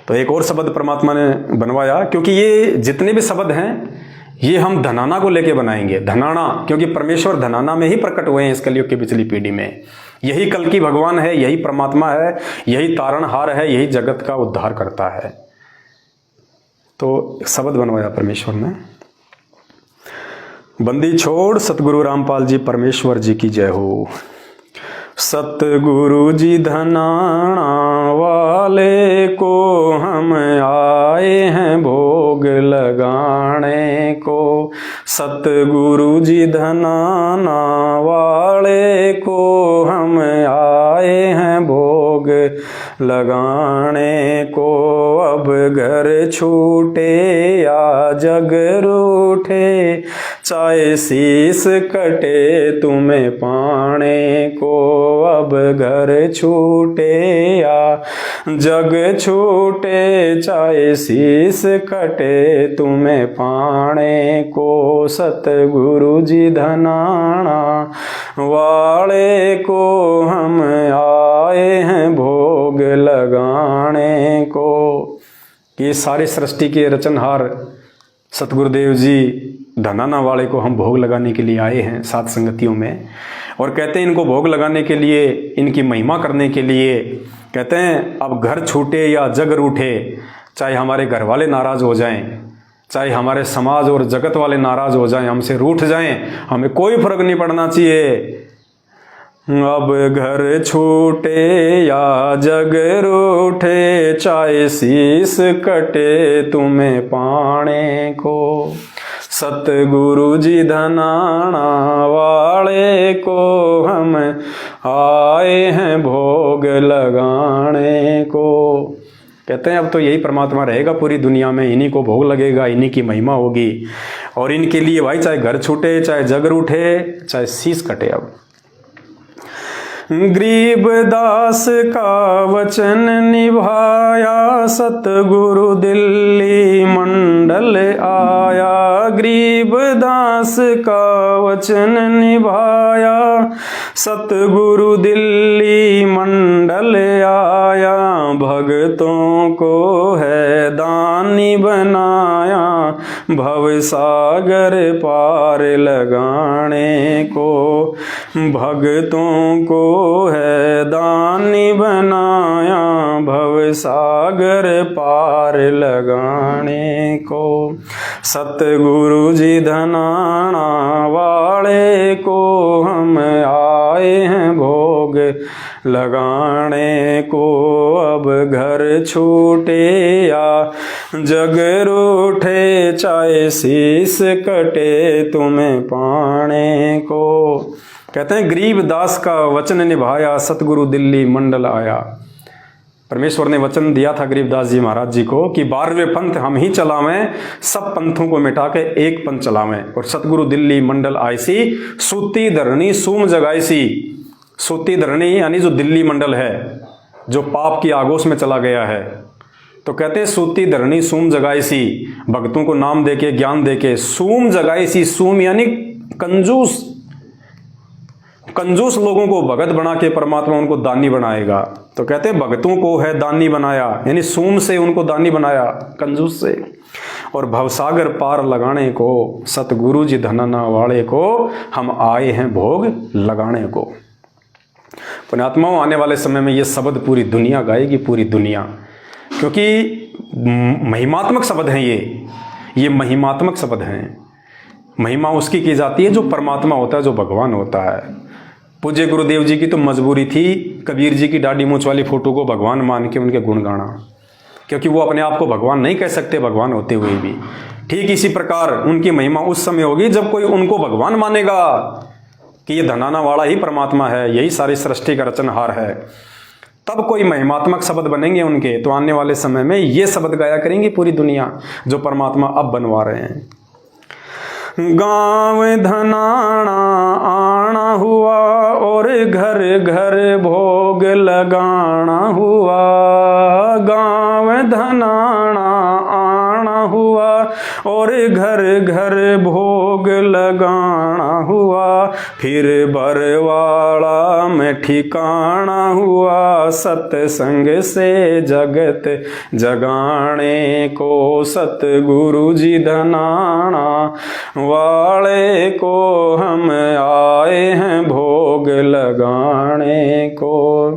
तो एक और शब्द परमात्मा ने बनवाया, क्योंकि ये जितने भी शब्द हैं ये हम धनाना को लेके बनाएंगे। धनाना, क्योंकि परमेश्वर धनाना में ही प्रकट हुए हैं इस कलयुग की पिछली पीढ़ी में। यही कल की भगवान है, यही परमात्मा है, यही तारणहार है, यही जगत का उद्धार करता है। तो शब्द बनवाया परमेश्वर ने। बंदी छोड़ सतगुरु रामपाल जी परमेश्वर जी की जय हो। सतगुरु जी धनाना वाले को हम आए हैं भोग लगाने को। सतगुरु जी धनाना वाले को हम आए हैं भोग लगाने को। अब घर छूटे या जग रूठे, चाहे शीस कटे तुम्हें पाने को। अब घर छूटे या जग छूटे, चाहे शीस कटे तुम्हें पाने को। सतगुरु जी धनाना वाले को हम आए हैं भोग लगाने को। ये सारे सृष्टि के रचनहार सतगुरुदेव जी धनाना वाले को हम भोग लगाने के लिए आए हैं सात संगतियों में। और कहते हैं इनको भोग लगाने के लिए, इनकी महिमा करने के लिए, कहते हैं अब घर छूटे या जग रूठे, चाहे हमारे घर वाले नाराज हो जाएं, चाहे हमारे समाज और जगत वाले नाराज हो जाएं, हमसे रूठ जाएं, हमें कोई फर्क नहीं पड़ना चाहिए। अब घर छूटे या जग रूठे, चाहे शीस कटे तुम्हें पाने को। सतगुरु जी धनाना वाले को हम आए हैं भोग लगाने को। कहते हैं अब तो यही परमात्मा रहेगा पूरी दुनिया में, इन्हीं को भोग लगेगा, इन्हीं की महिमा होगी। और इनके लिए भाई चाहे घर छूटे, चाहे जग रूठे, चाहे शीस कटे। अब गरीबदास का वचन निभाया, सतगुरु दिल्ली मंडल आया। गरीबदास का वचन निभाया, सतगुरु दिल्ली मंडल आया। भक्तों को है दानी बनाया, भवसागर पार लगाने को। भक्तों को है दानी बनाया, भवसागर पार लगाने को। सतगुरु जी धनाना वाले को हम आए हैं भोग लगाने को। अब घर छूटे या जग रूठे, चाहे शीस कटे तुम्हें पाने को। कहते हैं गरीबदास का वचन निभाया, सतगुरु दिल्ली मंडल आया। परमेश्वर ने वचन दिया था गरीबदास जी महाराज जी को कि 12वें पंथ हम ही चलावें, सब पंथों को मिटा के एक पंथ चलावें। और सतगुरु दिल्ली मंडल आईसी, सूती धरणी सूम जगाईसी। सूती धरणी यानी जो दिल्ली मंडल है, जो पाप की आगोश में चला गया है। तो कहते हैं सूती धरणी सूम जगाईसी, भक्तों को नाम देके ज्ञान देके सूम जगाईसी। सूम यानी कंजूस, कंजूस लोगों को भगत बना के परमात्मा उनको दानी बनाएगा। तो कहते हैं भक्तों को है दानी बनाया, यानी सूम से उनको दानी बनाया, कंजूस से। और भवसागर पार लगाने को, सतगुरु जी धनाना वाले को हम आए हैं भोग लगाने को। पुण्यात्माओं, आने वाले समय में ये शब्द पूरी दुनिया गाएगी, पूरी दुनिया, क्योंकि महिमात्मक शब्द हैं ये महिमात्मक शब्द हैं। महिमा उसकी की जाती है जो परमात्मा होता है, जो भगवान होता है। पूज्य गुरुदेव जी की तो मजबूरी थी कबीर जी की दाढ़ी मूंछ वाली फोटो को भगवान मान के उनके गुण गाना, क्योंकि वो अपने आप को भगवान नहीं कह सकते भगवान होते हुए भी। ठीक इसी प्रकार उनकी महिमा उस समय होगी जब कोई उनको भगवान मानेगा कि ये धनाना वाला ही परमात्मा है, यही सारी सृष्टि का रचनहार है, तब कोई महिमात्मक शब्द बनेंगे उनके। तो आने वाले समय में ये शब्द गाया करेंगी पूरी दुनिया, जो परमात्मा अब बनवा रहे हैं। गाँव धनाना आना हुआ और घर घर भोग लगाना हुआ। गाँव धनाना आना हुआ और घर घर भोग लगाना हुआ। फिर बरवाड़ा में ठिकाना हुआ, सत्संग से जगत जगाने को। सतगुरु जी धनाना वाले को हम आए हैं भोग लगाने को।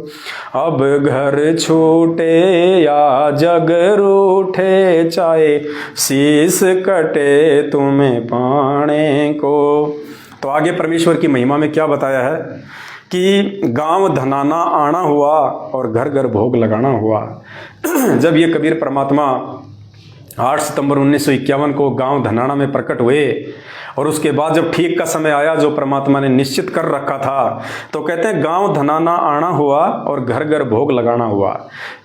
अब घर छूटे या जग रूठे, चाहे शीश कटे तुम्हें पाने को। तो आगे परमेश्वर की महिमा में क्या बताया है कि गांव धनाना आना हुआ और घर घर भोग लगाना हुआ। जब ये कबीर परमात्मा 8 सितंबर 1951 को गांव धनाना में प्रकट हुए और उसके बाद जब ठीक का समय आया जो परमात्मा ने निश्चित कर रखा था, तो कहते हैं गांव धनाना आना हुआ और घर घर भोग लगाना हुआ।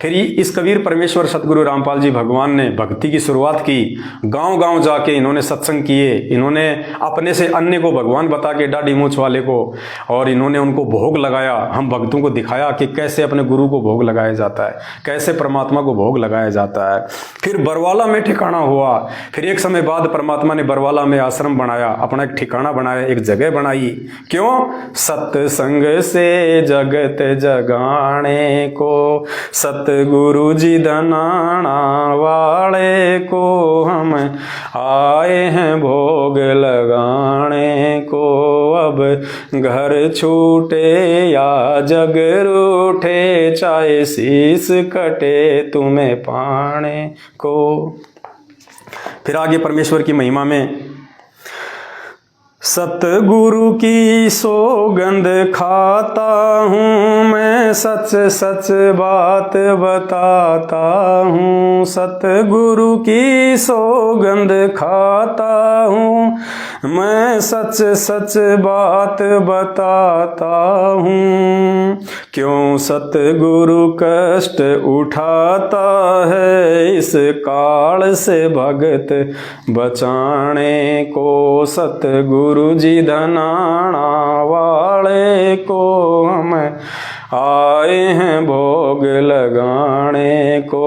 फिर इस कबीर परमेश्वर सतगुरु रामपाल जी भगवान ने भक्ति की शुरुआत की। गांव गांव जाके इन्होंने सत्संग किए, इन्होंने अपने से अन्य को भगवान बता के डाढ़ी मूंछ वाले को, और इन्होंने उनको भोग लगाया। हम भक्तों को दिखाया कि कैसे अपने गुरु को भोग लगाया जाता है, कैसे परमात्मा को भोग लगाया जाता है। फिर बरवाला में ठिकाना हुआ। फिर एक समय बाद परमात्मा ने बरवाला में आश्रम बनाया, अपना एक ठिकाना बनाया, एक जगह बनाई। क्यों? सत्संग से जगत जगाने को। सतगुरु जी धनाना वाले को हम आए हैं भोग लगाने को। अब घर छूटे या जग रूठे, चाहे शीश कटे तुम्हें पाने को। फिर आगे परमेश्वर की महिमा में, सतगुरु की सौगंध खाता हूँ मैं, सच सच बात बताता हूँ। सतगुरु की सौगंध खाता हूँ मैं, सच सच बात बताता हूँ। क्यों सतगुरु कष्ट उठाता है, इस काल से भगत बचाने को। सतगुरु जी धनाना वाले को हम आए हैं भोग लगाने को।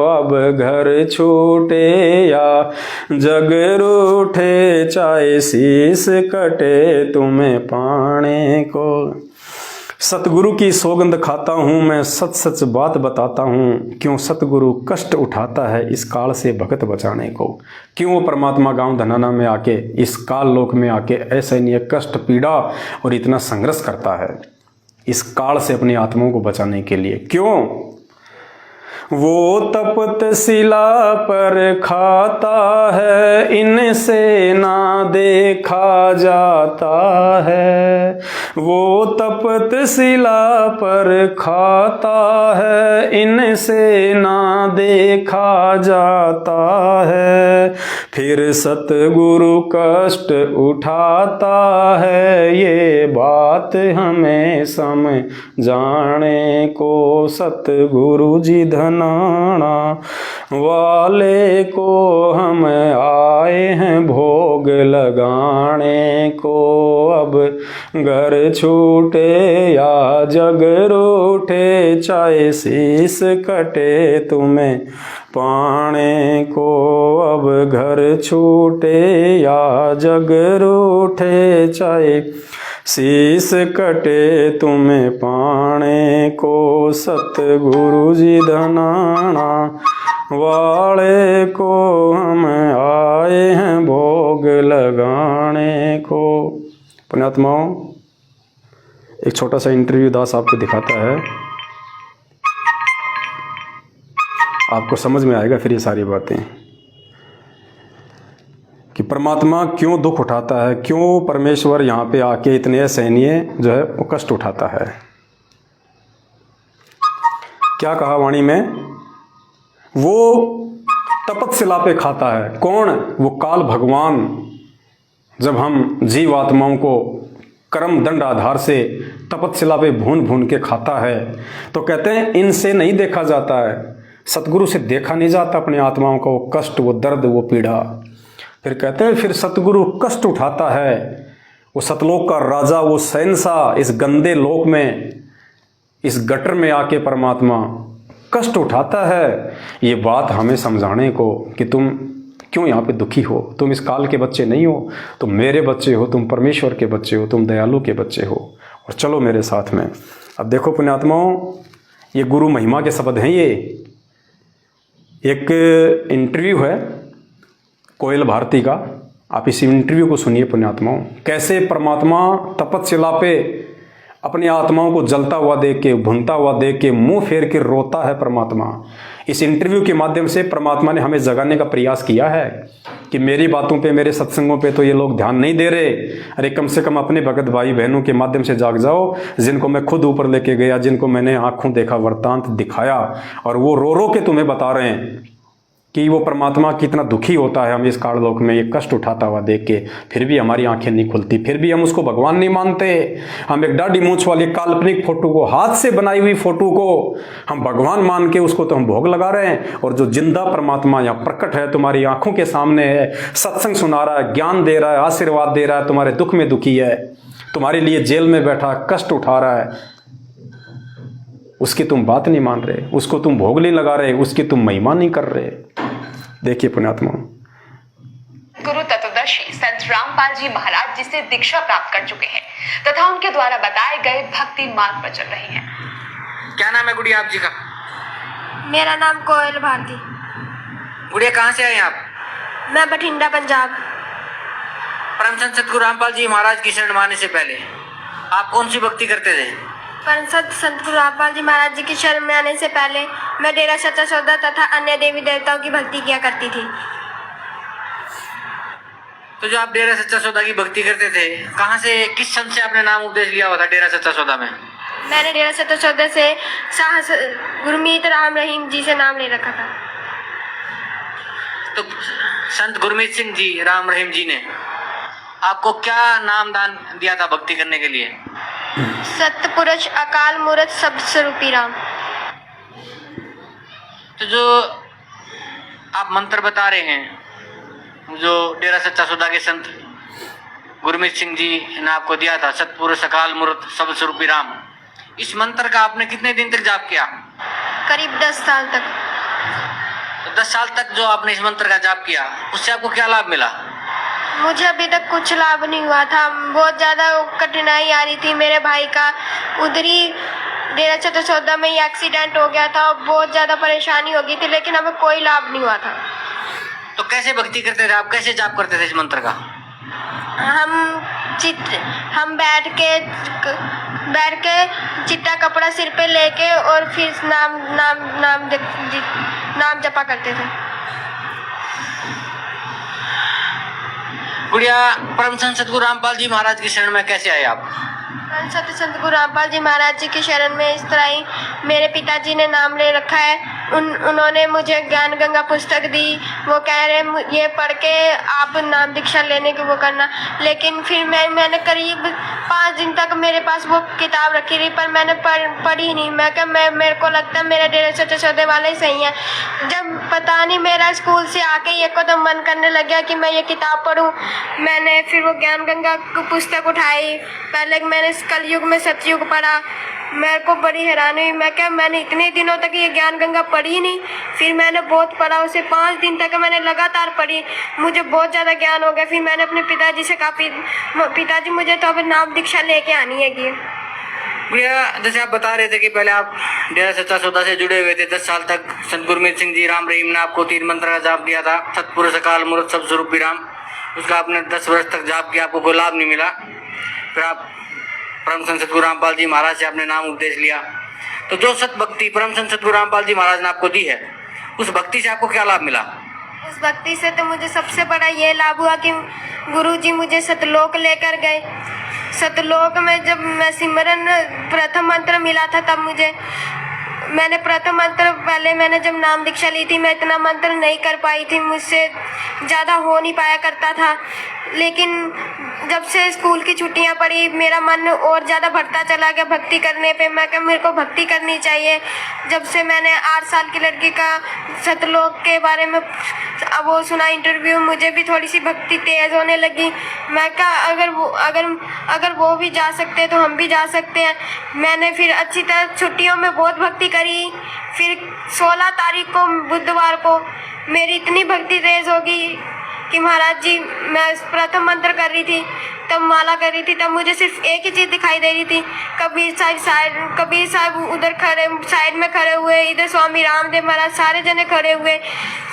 अब घर छूटे या जग रूठे, चाहे शीश कटे तुम्हें पाने को। सतगुरु की सौगंध खाता हूँ मैं, सच सच बात बताता हूँ। क्यों सतगुरु कष्ट उठाता है इस काल से भगत बचाने को। क्यों वो परमात्मा गांव धनाना में आके, इस काल लोक में आके असहनीय कष्ट पीड़ा और इतना संघर्ष करता है इस काल से अपनी आत्माओं को बचाने के लिए। क्यों? वो तपत शिला पर खाता है, इनसे ना देखा जाता है। वो तपत शिला पर खाता है, इनसे ना देखा जाता है। फिर सतगुरु कष्ट उठाता है, ये बात हमें समझाने को। सतगुरु जी धनाना वाले को हम आए हैं भोग लगाने को। अब घर छूटे या जग रूठे, चाहे शीश कटे तुम्हें पाने को। अब घर छूटे या जग रूठे, चाहे शीश कटे तुम्हें पाने को। सतगुरु जी धनाना वाले को हम आए हैं भोग लगाने को। पुण्यात्माओं, एक छोटा सा इंटरव्यू दास आपको दिखाता है, आपको समझ में आएगा फिर ये सारी बातें कि परमात्मा क्यों दुख उठाता है, क्यों परमेश्वर यहाँ पे आके इतने असहनीय जो है वो कष्ट उठाता है। क्या कहा वाणी में? वो तपतशिला पे खाता है। कौन? वो काल भगवान। जब हम जीव आत्माओं को कर्म दंड आधार से तपतशिला पे भून भून के खाता है, तो कहते हैं इनसे नहीं देखा जाता है, सतगुरु से देखा नहीं जाता अपनी आत्माओं का वो कष्ट, वो दर्द, वो पीड़ा। फिर कहते हैं फिर सतगुरु कष्ट उठाता है, वो सतलोक का राजा, वो शहंशाह, इस गंदे लोक में, इस गटर में आके परमात्मा कष्ट उठाता है। ये बात हमें समझाने को कि तुम क्यों यहाँ पे दुखी हो? तुम इस काल के बच्चे नहीं हो, तुम मेरे बच्चे हो, तुम परमेश्वर के बच्चे हो, तुम दयालु के बच्चे हो, और चलो मेरे साथ में। अब देखो पुण्यात्माओं, ये गुरु महिमा के शब्द हैं। ये एक इंटरव्यू है कोयल भारती का, आप इस इंटरव्यू को सुनिए पुण्यात्माओं। कैसे परमात्मा तपस्या पे अपनी आत्माओं को जलता हुआ देख के, भुनता हुआ देख के मुंह फेर के रोता है परमात्मा। इस इंटरव्यू के माध्यम से परमात्मा ने हमें जगाने का प्रयास किया है कि मेरी बातों पे, मेरे सत्संगों पे तो ये लोग ध्यान नहीं दे रहे। अरे कम से कम अपने भगत भाई बहनों के माध्यम से जाग जाओ, जिनको मैं खुद ऊपर लेके गया, जिनको मैंने आंखों देखा वृत्तांत दिखाया, और वो रो रो के तुम्हें बता रहे हैं कि वो परमात्मा कितना दुखी होता है हम इस काललोक में ये कष्ट उठाता हुआ देख के। फिर भी हमारी आंखें नहीं खुलती, फिर भी हम उसको भगवान नहीं मानते। हम एक दाढ़ी मूंछ वाली काल्पनिक फोटो को, हाथ से बनाई हुई फोटो को हम भगवान मान के उसको तो हम भोग लगा रहे हैं, और जो जिंदा परमात्मा यहाँ प्रकट है, तुम्हारी आंखों के सामने है, सत्संग सुना रहा है, ज्ञान दे रहा है, आशीर्वाद दे रहा है, तुम्हारे दुख में दुखी है, तुम्हारे लिए जेल में बैठा कष्ट उठा रहा है, उसकी तुम बात नहीं मान रहे, उसको तुम भोग नहीं लगा रहे, उसकी तुम महिमा नहीं कर रहे। देखिए पुण्यात्मा, गुरु तत्वदर्शी संत रामपाल जी महाराज जी से दीक्षा प्राप्त कर चुके हैं तथा उनके द्वारा बताए गए भक्ति मार्ग पर चल रही हैं। क्या नाम है गुड़िया आप जी का? मेरा नाम कोयल भारती। गुड़िया कहाँ से आए आप? मैं बठिंडा पंजाब। परम संत सतगुरु रामपाल जी महाराज की शरण माने से पहले आप कौन सी भक्ति करते थे? परम संत गुरु रामपाल जी महाराज जी की शरण में आने से पहले मैं डेरा सच्चा सौदा तथा अन्य देवी देवताओं की भक्ति किया करती थी। तो जो आप डेरा सच्चा सौदा की भक्ति करते थे, कहाँ से, किस संत से आपने नाम उपदेश लिया हुआ था डेरा सच्चा सौदा में? मैंने डेरा सच्चा सौदा से गुरमीत राम रहीम जी से नाम ले रखा था। तो संत गुरमीत सिंह जी, राम रहीम जी ने आपको क्या नाम दान दिया था भक्ति करने के लिए? सतपुरुष अकाल मूर्त शब्द स्वरूपी राम। तो जो आप मंत्र बता रहे हैं, जो डेरा सच्चा सौदा के संत गुरमीत सिंह जी ने आपको दिया था, सतपुरुष अकाल मूर्त शब्द स्वरूपी राम, इस मंत्र का आपने कितने दिन तक जाप किया? करीब 10 साल तक। तो 10 साल तक जो आपने इस मंत्र का जाप किया, उससे आपको क्या लाभ मिला? मुझे अभी तक कुछ लाभ नहीं हुआ था। बहुत ज़्यादा कठिनाई आ रही थी। मेरे भाई का उधर ही डेरा सच्चा सौदा में ही एक्सीडेंट हो गया था और बहुत ज़्यादा परेशानी हो गई थी, लेकिन हमें कोई लाभ नहीं हुआ था। तो कैसे भक्ति करते थे आप, कैसे जाप करते थे इस मंत्र का? हम बैठ के चिट्टा कपड़ा सिर पे लेके और फिर नाम जपा करते थे। गुड़िया, परम संत सतगुरु रामपाल जी महाराज की शरण में कैसे आए आप? परम संत गुरु रामपाल जी महाराज जी की शरण में इस तरह ही मेरे पिताजी ने नाम ले रखा है। उन्होंने मुझे ज्ञान गंगा पुस्तक दी। वो कह रहे ये पढ़ के आप नाम दीक्षा लेने की वो करना, लेकिन फिर मैंने करीब 5 दिन तक मेरे पास वो किताब रखी रही, पर मैंने पढ़ी नहीं। मैं क्या, मेरे को लगता है मेरे डेरे सच्चे सौदे वाले ही सही हैं। जब पता नहीं मेरा स्कूल से आके ये एकदम मन करने लग गया कि मैं ये किताब पढूं, मैंने फिर वो ज्ञान गंगा की पुस्तक उठाई। पहले मैंने कलयुग में सतयुग पढ़ा। मेरे को बड़ी हैरानी हुई। मैं क्या, मैंने इतने दिनों तक ये ज्ञान गंगा पढ़ी नहीं। फिर मैंने बहुत पढ़ा, उसे 5 दिन तक मैंने लगातार पढ़ी। मुझे बहुत ज़्यादा ज्ञान हो गया। फिर मैंने अपने पिताजी से कहा, पिताजी मुझे तो अब नाम दीक्षा लेके आनी है। भैया, जैसे आप बता रहे थे कि पहले आप डेरा सच्चा सौदा से जुड़े हुए थे 10 साल तक। संत गुरमीत सिंह जी, राम रहीम ने आपको 3 मंत्र का जाप दिया था, सतपुरुष अकाल मूर्त शब्द स्वरूपी राम। उसका आपने 10 वर्ष तक जाप किया, आपको कोई लाभ नहीं मिला। फिर आप परम संत सतगुरु रामपाल जी महाराज से आपने नाम उपदेश लिया। तो जो सत भक्ति परम संत सतगुरु रामपाल जी महाराज ने आपको दी है, उस भक्ति से आपको क्या लाभ मिला? उस भक्ति से तो मुझे सबसे बड़ा ये लाभ हुआ कि गुरुजी मुझे सतलोक लेकर गए। सतलोक में जब मैं सिमरन प्रथम मंत्र मिला था, तब मैंने प्रथम मंत्र, पहले मैंने जब नाम दीक्षा ली थी, मैं इतना मंत्र नहीं कर पाई थी, मुझसे ज़्यादा हो नहीं पाया करता था। लेकिन जब से स्कूल की छुट्टियां पड़ी, मेरा मन और ज़्यादा बढ़ता चला गया भक्ति करने पे। मैं क्या, मेरे को भक्ति करनी चाहिए। जब से मैंने 8 साल की लड़की का सतलोक के बारे में अब वो सुना इंटरव्यू, मुझे भी थोड़ी सी भक्ति तेज होने लगी। मैं कहा अगर वो भी जा सकते हैं तो हम भी जा सकते हैं। मैंने फिर अच्छी तरह छुट्टियों में बहुत भक्ति करी। फिर 16 तारीख को बुधवार को मेरी इतनी भक्ति तेज होगी कि महाराज जी, मैं प्रथम मंत्र कर रही थी, तब माला कर रही थी, तब मुझे सिर्फ एक ही चीज़ दिखाई दे रही थी। कबीर साहब उधर खड़े साइड में खड़े हुए, इधर स्वामी रामदेव महाराज, सारे जने खड़े हुए।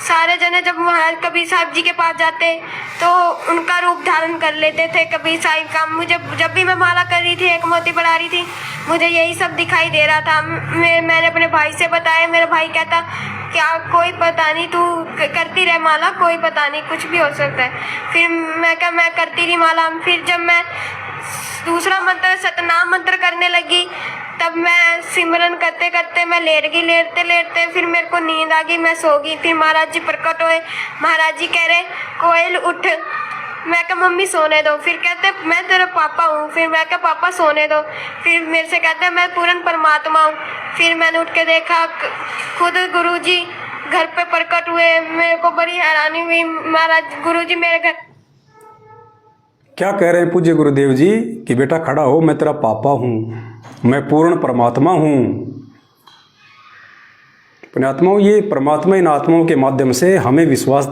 सारे जने जब महाराज कबीर साहब जी के पास जाते तो उनका रूप धारण कर लेते थे कबीर साहब का। मुझे जब भी मैं माला कर रही थी, एक मोती बढ़ा रही थी, मुझे यही सब दिखाई दे रहा था। मैंने अपने भाई से बताया, मेरा भाई कहता क्या कोई पता नहीं, तू करती रह माला, कोई पता नहीं, कुछ भी हो सकता है। फिर मैं करती रही माला। फिर जब मैं दूसरा मंत्र सतनाम मंत्र करने लगी, तब मैं सिमरन करते करते मैं लेट गई। लेटते फिर मेरे को नींद आ गई, मैं सो गई। फिर महाराज जी प्रकट हुए। महाराज जी कह रहे कोयल उठ। मैं कहा मम्मी सोने दो। फिर कहते मैं तेरा पापा हूँ। फिर मैं कहा पापा सोने दो। फिर मेरे से कहते मैं पूर्ण परमात्मा हूँ। फिर मैंने उठ के देखा, खुद गुरुजी घर पे प्रकट हुए। मेरे को बड़ी हैरानी हुई। महाराज गुरुजी मेरे घर क्या कह रहे हैं पूज्य गुरुदेव जी कि बेटा खड़ा हो, मैं तेरा पापा हूँ, मैं पूर्ण परमात्मा हूँ। पुण्यात्माओं, ये परमात्मा इन आत्माओं के माध्यम से हमें विश्वास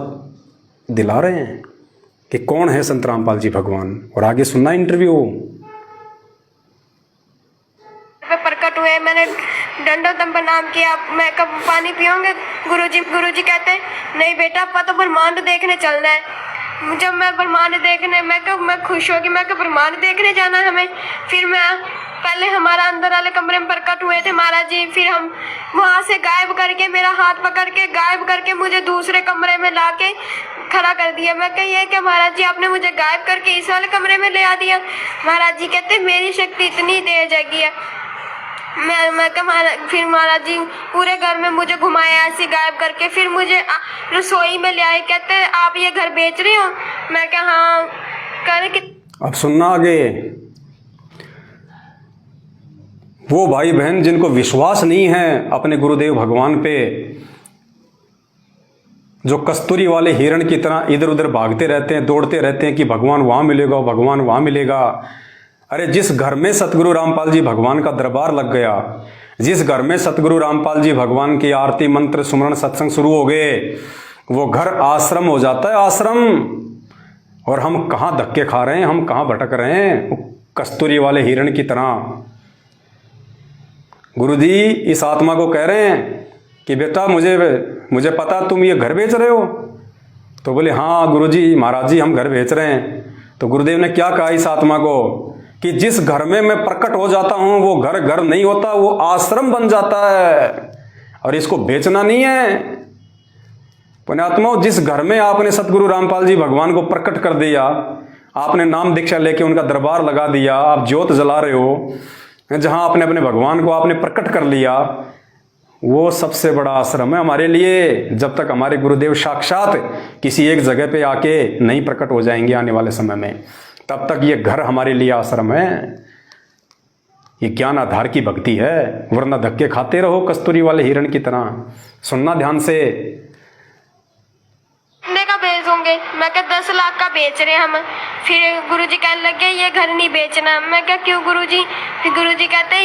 दिला रहे हैं कि कौन है संत रामपाल जी भगवान। और आगे सुनना इंटरव्यू। प्रकट हुए। मैंने दंडोतम प्रणाम किया। मैं कब पानी पियोगे गुरुजी कहते नहीं बेटा, आपका तो ब्रह्मांड देखने चलना है। जब मैं ब्रह्मांड देखने, मैं खुश होगी। मैं ब्रह्मांड देखने जाना है हमें। फिर मैं पहले हमारा अंदर वाले कमरे में प्रकट हुए थे महाराज जी। फिर हम वहाँ से गायब करके, मेरा हाथ पकड़ के गायब करके मुझे दूसरे कमरे में ला के खड़ा कर दिया। मैं कही है कि महाराज जी आपने मुझे गायब करके इस वाले कमरे में ले आ दिया। महाराज जी कहते मेरी शक्ति इतनी तेज है। मैं फिर महाराज जी पूरे घर में मुझे घुमाया ऐसे गायब करके। फिर मुझे रसोई में ले आए। कहते आप ये घर बेच रहे हो? मैं कहा हाँ। कि अब सुनना आगे। वो भाई बहन जिनको विश्वास नहीं है अपने गुरुदेव भगवान पे, जो कस्तूरी वाले हिरण की तरह इधर उधर भागते रहते हैं, दौड़ते रहते हैं कि भगवान वहां मिलेगा, भगवान वहां मिलेगा। अरे जिस घर में सतगुरु रामपाल जी भगवान का दरबार लग गया, जिस घर में सतगुरु रामपाल जी भगवान की आरती मंत्र सुमरण सत्संग शुरू हो गए, वो घर आश्रम हो जाता है, आश्रम। और हम कहाँ धक्के खा रहे हैं, हम कहाँ भटक रहे हैं कस्तूरी वाले हिरण की तरह। गुरुजी इस आत्मा को कह रहे हैं कि बेटा मुझे पता तुम ये घर बेच रहे हो। तो बोले हाँ गुरुजी, महाराज जी हम घर बेच रहे हैं। तो गुरुदेव ने क्या कहा इस आत्मा को कि जिस घर में मैं प्रकट हो जाता हूं वो घर नहीं होता, वो आश्रम बन जाता है। और इसको बेचना नहीं है। पुण्यात्माओं, जिस घर में आपने सतगुरु रामपाल जी भगवान को प्रकट कर दिया, आपने नाम दीक्षा लेके उनका दरबार लगा दिया, आप ज्योत जला रहे हो, जहां आपने अपने भगवान को आपने प्रकट कर लिया, वो सबसे बड़ा आश्रम है हमारे लिए। जब तक हमारे गुरुदेव साक्षात किसी एक जगह पे आके नहीं प्रकट हो जाएंगे आने वाले समय में, तब तक ये घर हमारे लिए आश्रम है। ये ज्ञान आधार की भक्ति है, वरना धक्के खाते रहो कस्तूरी वाले हिरण की तरह। सुनना ध्यान से। का बेच होंगे। मैं क्या 10 लाख का बेच रहे हम। फिर गुरुजी कहने लगे ये घर नहीं बेचना। मैं क्या क्यों गुरुजी? फिर गुरुजी कहते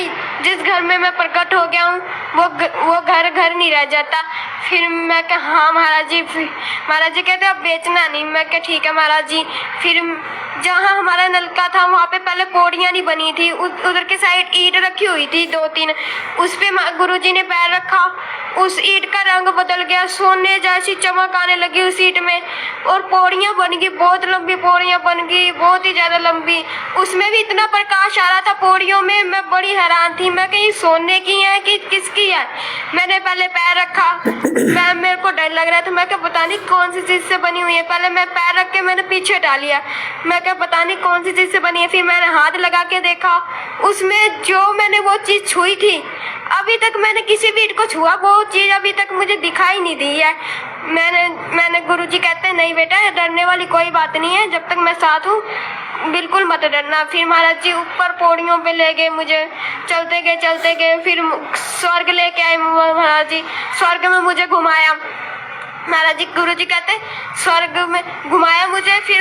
जिस घर में मैं प्रकट हो गया हूँ वो घर नहीं रह जाता। फिर मैं क्या हाँ महाराज जी। महाराज जी कहते अब बेचना नहीं। मैं क्या ठीक है महाराज जी। फिर जहाँ हमारा नलका था वहाँ पे पहले पौड़ियाँ नहीं बनी थी, उधर के साइड ईंट रखी हुई थी 2-3, उस पे गुरुजी ने पैर रखा, उस ईंट का रंग बदल गया, सोने जैसी चमक आने लगी उस ईंट में, और पौड़ियाँ बन गई, बहुत लंबी पौड़ियाँ बन गई, बहुत ही ज्यादा लंबी। उसमें भी इतना प्रकाश आ रहा था पौड़ियों में, मैं बड़ी हैरान थी। मैं कहीं सोने की है कि किसकी है। मैंने पहले पैर रखा, मेरे को डर लग रहा था। मैं क्या पता नहीं कौन सी चीज से बनी हुई है। पहले मैं पैर रख के मैंने पीछे डाल लिया। मैं क्या पता नहीं कौन सी चीज से बनी है। फिर मैंने हाथ लगा के देखा, उसमें जो मैंने वो चीज छुई थी, अभी तक मैंने किसी भी ईंट को छुआ, वो चीज अभी तक मुझे दिखाई नहीं दी है। मैंने गुरुजी कहते हैं नहीं बेटा डरने वाली कोई बात नहीं है, जब तक मैं साथ हूँ बिल्कुल मत डरना। फिर महाराज जी ऊपर पौड़ियों पे ले गए मुझे, चलते गए। फिर स्वर्ग लेके आए महाराज जी, स्वर्ग में मुझे घुमाया। महाराज महाराज जी, गुरु जी कहते स्वर्ग में घुमाया मुझे। फिर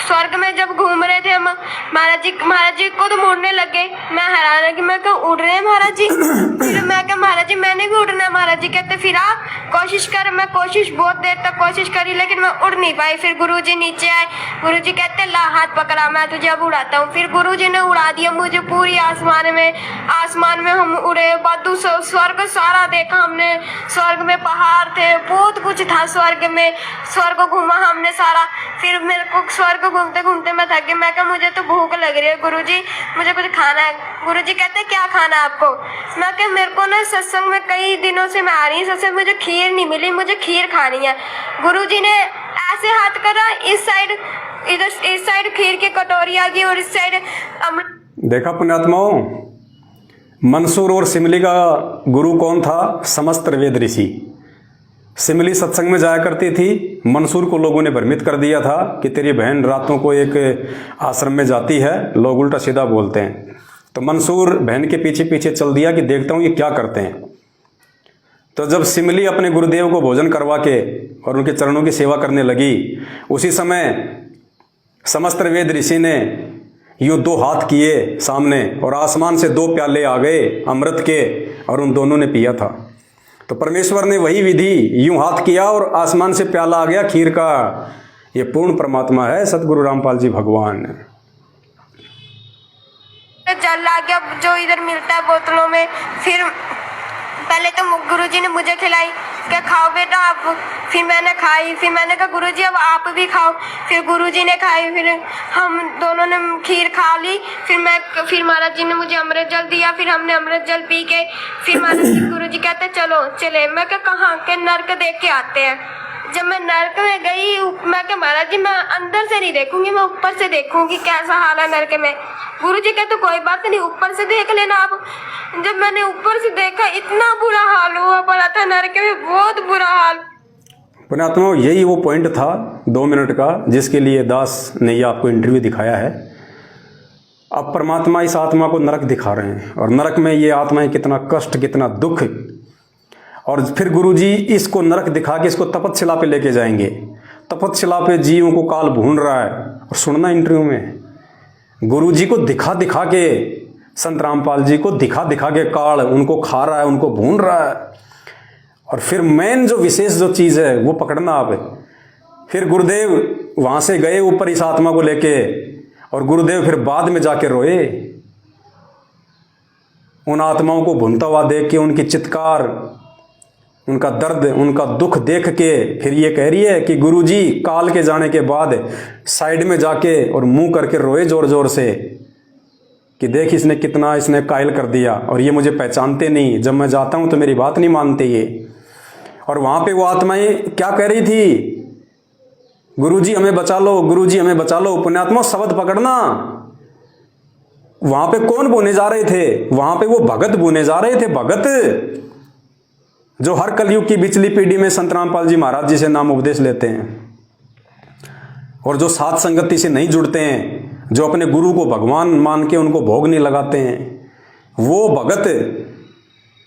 स्वर्ग में जब घूम रहे थे हम, महाराज जी को तो मुड़ने लगे। मैं हैरान है कि मैं क्यों उड़ रहे हैं महाराज जी। फिर मैं क्या महाराज जी मैंने भी उड़ना है। महाराज जी कहते फिर आप कोशिश कर। मैं कोशिश बहुत देर तक कोशिश करी लेकिन मैं उड़ नहीं पाई। फिर गुरु जी नीचे आए, गुरु जी कहते ला हाथ पकड़ा, मैं तुझे अब उड़ाता हूँ। फिर गुरु जी ने उड़ा दिया मुझे पूरी आसमान में हम उड़े। बादू स्वर्ग सारा देखा हमने। स्वर्ग में पहाड़ थे, बहुत कुछ था स्वर्ग में। स्वर्ग घूमा हमने सारा। फिर मेरे को स्वर्ग घूमते घूमते मैं थक गई। मैं कहा मुझे तो भूख लग रही है गुरु जी, मुझे कुछ खाना है। गुरु जी कहते क्या खाना है आपको? मैं कहा मेरे को ना सत्संग में कई दिनों से मैं आ रही हूँ, सत्संग मुझे खीर नहीं मिली, मुझे खीर खानी है। गुरु जी ने ऐसे हाथ करा, इस साइड खीर की कटोरी आ गई और इस साइड देखा पुण्यात्माओं, मंसूर और सिमली का गुरु कौन था? समस्त वेद ऋषि। सिमली सत्संग में जाया करती थी। मंसूर को लोगों ने भ्रमित कर दिया था कि तेरी बहन रातों को एक आश्रम में जाती है, लोग उल्टा सीधा बोलते हैं। तो मंसूर बहन के पीछे पीछे चल दिया कि देखता हूँ ये क्या करते हैं। तो जब सिमली अपने गुरुदेव को भोजन करवा के और उनके चरणों की सेवा करने लगी, उसी समय समस्त वेद ऋषि ने यूँ दो हाथ किए सामने और आसमान से दो प्याले आ गए अमृत के और उन दोनों ने पिया था। तो परमेश्वर ने वही विधि यूं हाथ किया और आसमान से प्याला आ गया खीर का। ये पूर्ण परमात्मा है सतगुरु रामपाल जी भगवान। जल आ गया जो इधर मिलता है बोतलों में। फिर पहले तो गुरुजी ने मुझे खिलाई, क्या खाओ बेटा आप। फिर मैंने खाई। फिर मैंने कहा गुरुजी अब आप भी खाओ। फिर गुरुजी ने खाई। फिर हम दोनों ने खीर खा ली। फिर महाराज जी ने मुझे अमृत जल दिया। फिर हमने अमृत जल पी के फिर महाराज जी गुरुजी कहते चलो चले। मैं क्या कहाँ के नर्क देख के आते हैं। जब मैं नर्क में गई, मैं क्या महाराज जी मैं अंदर से नहीं देखूंगी, मैं ऊपर से देखूंगी कैसा हाल है नर्क में। गुरु जी कहते कोई बात नहीं, ऊपर से देख लेना आप। जब मैंने ऊपर से देखा इतना बुरा हाल हुआ पड़ा था नर्क में, बहुत बुरा हाल। पुण्यात्मा यही वो पॉइंट था 2 मिनट का जिसके लिए दास ने ये आपको इंटरव्यू दिखाया है। अब परमात्मा इस आत्मा को नरक दिखा रहे हैं और नरक में ये आत्माएं कितना कष्ट, कितना दुख, और फिर गुरुजी इसको नरक दिखा के इसको तपतशिला पे लेके जाएंगे। तपतशिला पे जीवों को काल भून रहा है। और सुनना इंटरव्यू में गुरुजी को दिखा दिखा के, संत रामपाल जी को दिखा दिखा के काल उनको खा रहा है, उनको भून रहा है। और फिर मेन जो विशेष जो चीज़ है वो पकड़ना आप। फिर गुरुदेव वहाँ से गए ऊपर इस आत्मा को लेके, और गुरुदेव फिर बाद में जाके रोए। उन आत्माओं को भूनता हुआ देख के, उनकी चित्कार, उनका दर्द, उनका दुख देख के फिर ये कह रही है कि गुरुजी काल के जाने के बाद साइड में जाके और मुंह करके रोए जोर जोर से कि देख इसने कायल कर दिया और ये मुझे पहचानते नहीं, जब मैं जाता हूं तो मेरी बात नहीं मानते ये। और वहां पे वो आत्माएं क्या कह रही थी? गुरुजी हमें बचा लो, गुरुजी हमें बचा लो। पुण्यात्मा शब्द पकड़ना। वहां पे कौन बोने जा रहे थे? वहां पे वो भगत बोने जा रहे थे। भगत जो हर कलयुग की बिचली पीढ़ी में संत रामपाल जी महाराज जी से नाम उपदेश लेते हैं और जो साथ संगति से नहीं जुड़ते हैं, जो अपने गुरु को भगवान मान के उनको भोग नहीं लगाते हैं, वो भगत।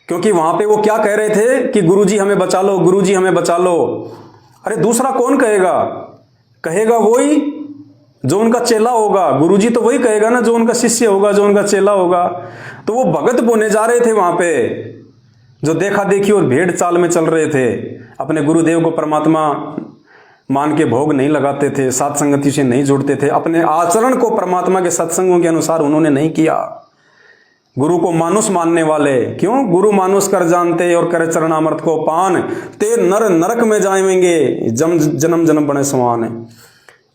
क्योंकि वहां पे वो क्या कह रहे थे कि गुरुजी हमें बचा लो, गुरुजी हमें बचा लो। अरे दूसरा कौन कहेगा? कहेगा वही जो उनका चेला होगा। गुरुजी तो वही कहेगा ना जो उनका शिष्य होगा, जो उनका चेला होगा। तो वो भगत बोने जा रहे थे वहां पे, जो देखा देखी और भेड़ चाल में चल रहे थे, अपने गुरुदेव को परमात्मा मान के भोग नहीं लगाते थे, साथ संगति से नहीं जुड़ते थे, अपने आचरण को परमात्मा के सत्संगों के अनुसार उन्होंने नहीं किया। गुरु को मानुष मानने वाले, क्यों? गुरु मानुष कर जानते और करे चरणामृत को पान, ते नर नरक में जाएंगे जन्म जन्म बने समान है।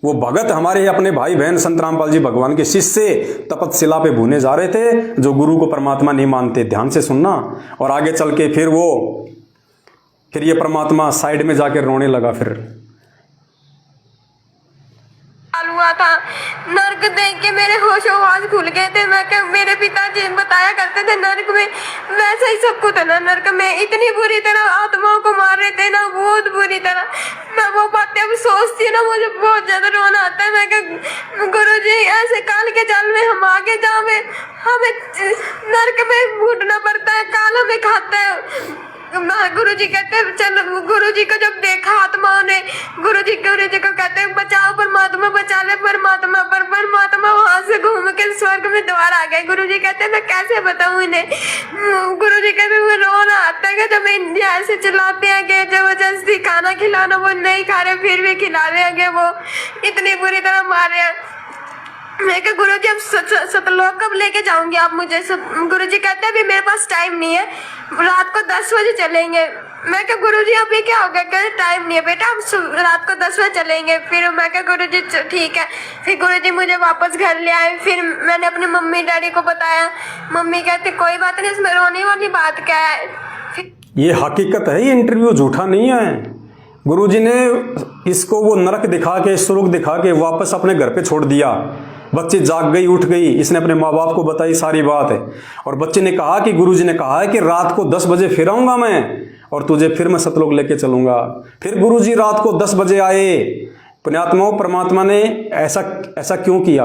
वो भगत हमारे अपने भाई बहन संत रामपाल जी भगवान के शिष्य तपतशिला पे भूने जा रहे थे, जो गुरु को परमात्मा नहीं मानते। ध्यान से सुनना। और आगे चल के फिर ये परमात्मा साइड में जाकर रोने लगा। फिर हुआ था नर्क देख के मेरे होश खुल गए थे। मैं मेरे पिताजी बताया करते थे नर्क में वैसा ही सब कुछ है ना। नर्क में इतनी बुरी तरह आत्माओं को मार रहे थे ना, बहुत बुरी तरह। मैं वो बातें अब सोचती हूँ ना, मुझे बहुत ज्यादा रोना आता है। मैं क्या गुरुजी ऐसे काल के जाल में हम आगे जावे, हमें नर्क में घुटना पड़ता है, काल हमें खाता है। गुरु जी कहते चल, गुरु जी को जब देखा आत्माओं ने, गुरु जी को कहते हैं बचाओ परमात्मा, बचा ले परमात्मा, पर परमात्मा वहां से घूम के स्वर्ग में दोबारा आ गए। गुरु जी कहते मैं कैसे बताऊं इन्हें। गुरु जी कहते वो रोना आता है जब इंडिया से चिल्लाते हैं कि जबरदस्ती खाना खिलाना, वो नहीं खा रहे फिर भी खिला रहे हैं, वो इतनी बुरी तरह मार रहे हैं। मैं कहा गुरु जी अब सतलोक कब लेके जाऊंगी आप मुझे? गुरु जी कहते हैं अभी मेरे पास टाइम नहीं है, रात को 10 बजे चलेंगे। मैं कहा गुरु जी अभी क्या हो गया? कहते टाइम नहीं है बेटा, हम रात को 10 बजे चलेंगे। फिर मैं कहा गुरु जी ठीक है। फिर गुरु जी मुझे वापस घर ले आए। फिर मैंने अपनी मम्मी डैडी को बताया, मम्मी कहते कोई बात नहीं, इसमें रोने वाली बात क्या है। ये हकीकत है, ये इंटरव्यू झूठा नहीं है। गुरुजी ने इसको वो नरक दिखा के, स्वर्ग दिखा के वापस अपने घर पे छोड़ दिया। बच्ची जाग गई, उठ गई, इसने अपने माँ बाप को बताई सारी बात है। और बच्चे ने कहा कि गुरुजी ने कहा है कि रात को 10 बजे फिर आऊँगा मैं और तुझे फिर मैं सतलोक लेके चलूँगा। फिर गुरुजी रात को 10 बजे आए। पुण्यात्माओं, परमात्मा ने ऐसा क्यों किया?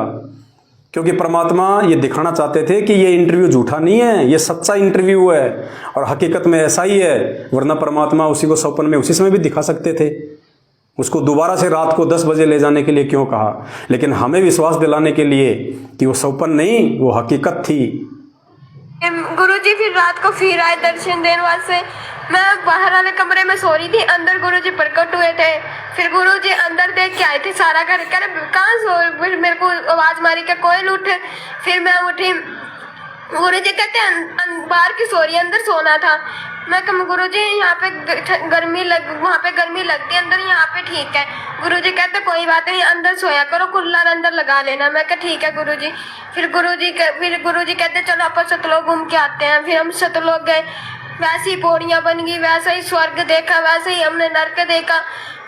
क्योंकि परमात्मा ये दिखाना चाहते थे कि ये इंटरव्यू झूठा नहीं है, ये सच्चा इंटरव्यू है और हकीकत में ऐसा ही है। वरना परमात्मा उसी को स्वप्न में उसी समय भी दिखा सकते थे। उसको दोबारा से रात को 10 बजे ले जाने के लिए क्यों कहा? लेकिन हमें विश्वास दिलाने के लिए कि वो स्वप्न नहीं, वो हकीकत थी। गुरुजी फिर रात को फिर आए दर्शन देने वास्ते। मैं बाहर वाले कमरे में सो रही थी, अंदर गुरुजी प्रकट हुए थे। फिर गुरुजी अंदर देख के आए थे सारा घर, कह रहे कहाँ सो? फिर मेरे को आवाज मारी कि कोयल उठ। फिर मैं उठी, गुरुजी कहते बाहर की सो रही है, अंदर सोना था। मैं कहा गुरुजी यहाँ पे वहाँ पे गर्मी लगती है, अंदर यहाँ पे ठीक है। गुरुजी कहते कोई बात नहीं, अंदर सोया करो, कूलर अंदर लगा लेना। मैं कहा ठीक है गुरुजी। फिर गुरुजी कहते चलो अपन सतलोक घूम के आते हैं। फिर हम सतलोक गए, वैसी पौड़ियाँ बन गई, वैसा ही स्वर्ग देखा, वैसे ही हमने नरक देखा।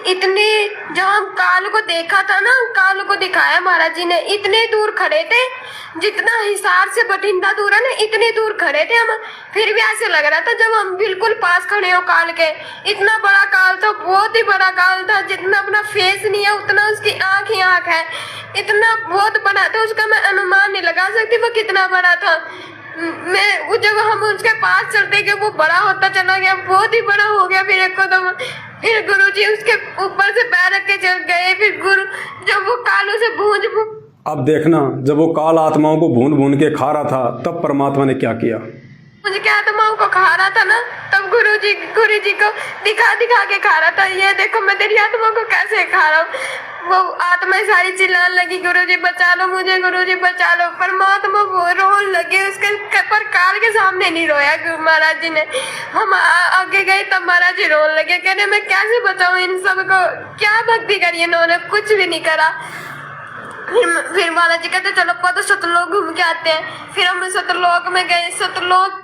इतनी जब हम काल को देखा था ना, काल को दिखाया महाराज जी ने, इतने दूर खड़े थे, जितना हिसार से बठिंडा दूर है ना, इतने दूर खड़े थे हम। फिर भी ऐसे लग रहा था जब हम बिल्कुल पास खड़े हो काल के। इतना बड़ा काल था, बहुत ही बड़ा काल था। जितना अपना फेस नहीं है उतना उसकी आंख ही आंख है। इतना बहुत बड़ा था, उसका मैं अनुमान नहीं लगा सकती वो कितना बड़ा था। मैं जब हम उसके पास चलते गए वो बड़ा होता चला गया, बहुत ही बड़ा हो गया। फिर एकदम फिर गुरुजी उसके ऊपर से पैर रख के चल गए। फिर गुरु जब वो कालों से भूंज अब देखना, जब वो काल आत्माओं को भून के खा रहा था, तब परमात्मा ने क्या किया? मुझे क्या आत्माओं को खा रहा था ना, तब गुरु जी को दिखा के खा रहा था। ये देखो मैं तेरी आत्मा को कैसे खा रहा हूँ। वो आत्माएं सारी चिल्लाने लगी गुरुजी बचा लो मुझे, गुरुजी बचा लो। परमात्मा वो रोने लगे, उसके पर काल के सामने नहीं रोया महाराज जी ने। हम आगे गए तब महाराज जी रोने लगे, कहने मैं कैसे बचाऊं इन सबको, क्या भक्ति करी इन्होंने, कुछ भी नहीं करा। फिर महाराज जी कहते चलो तो सतलोक घूम के आते हैं। फिर हम सतलोक में गए। सतलोक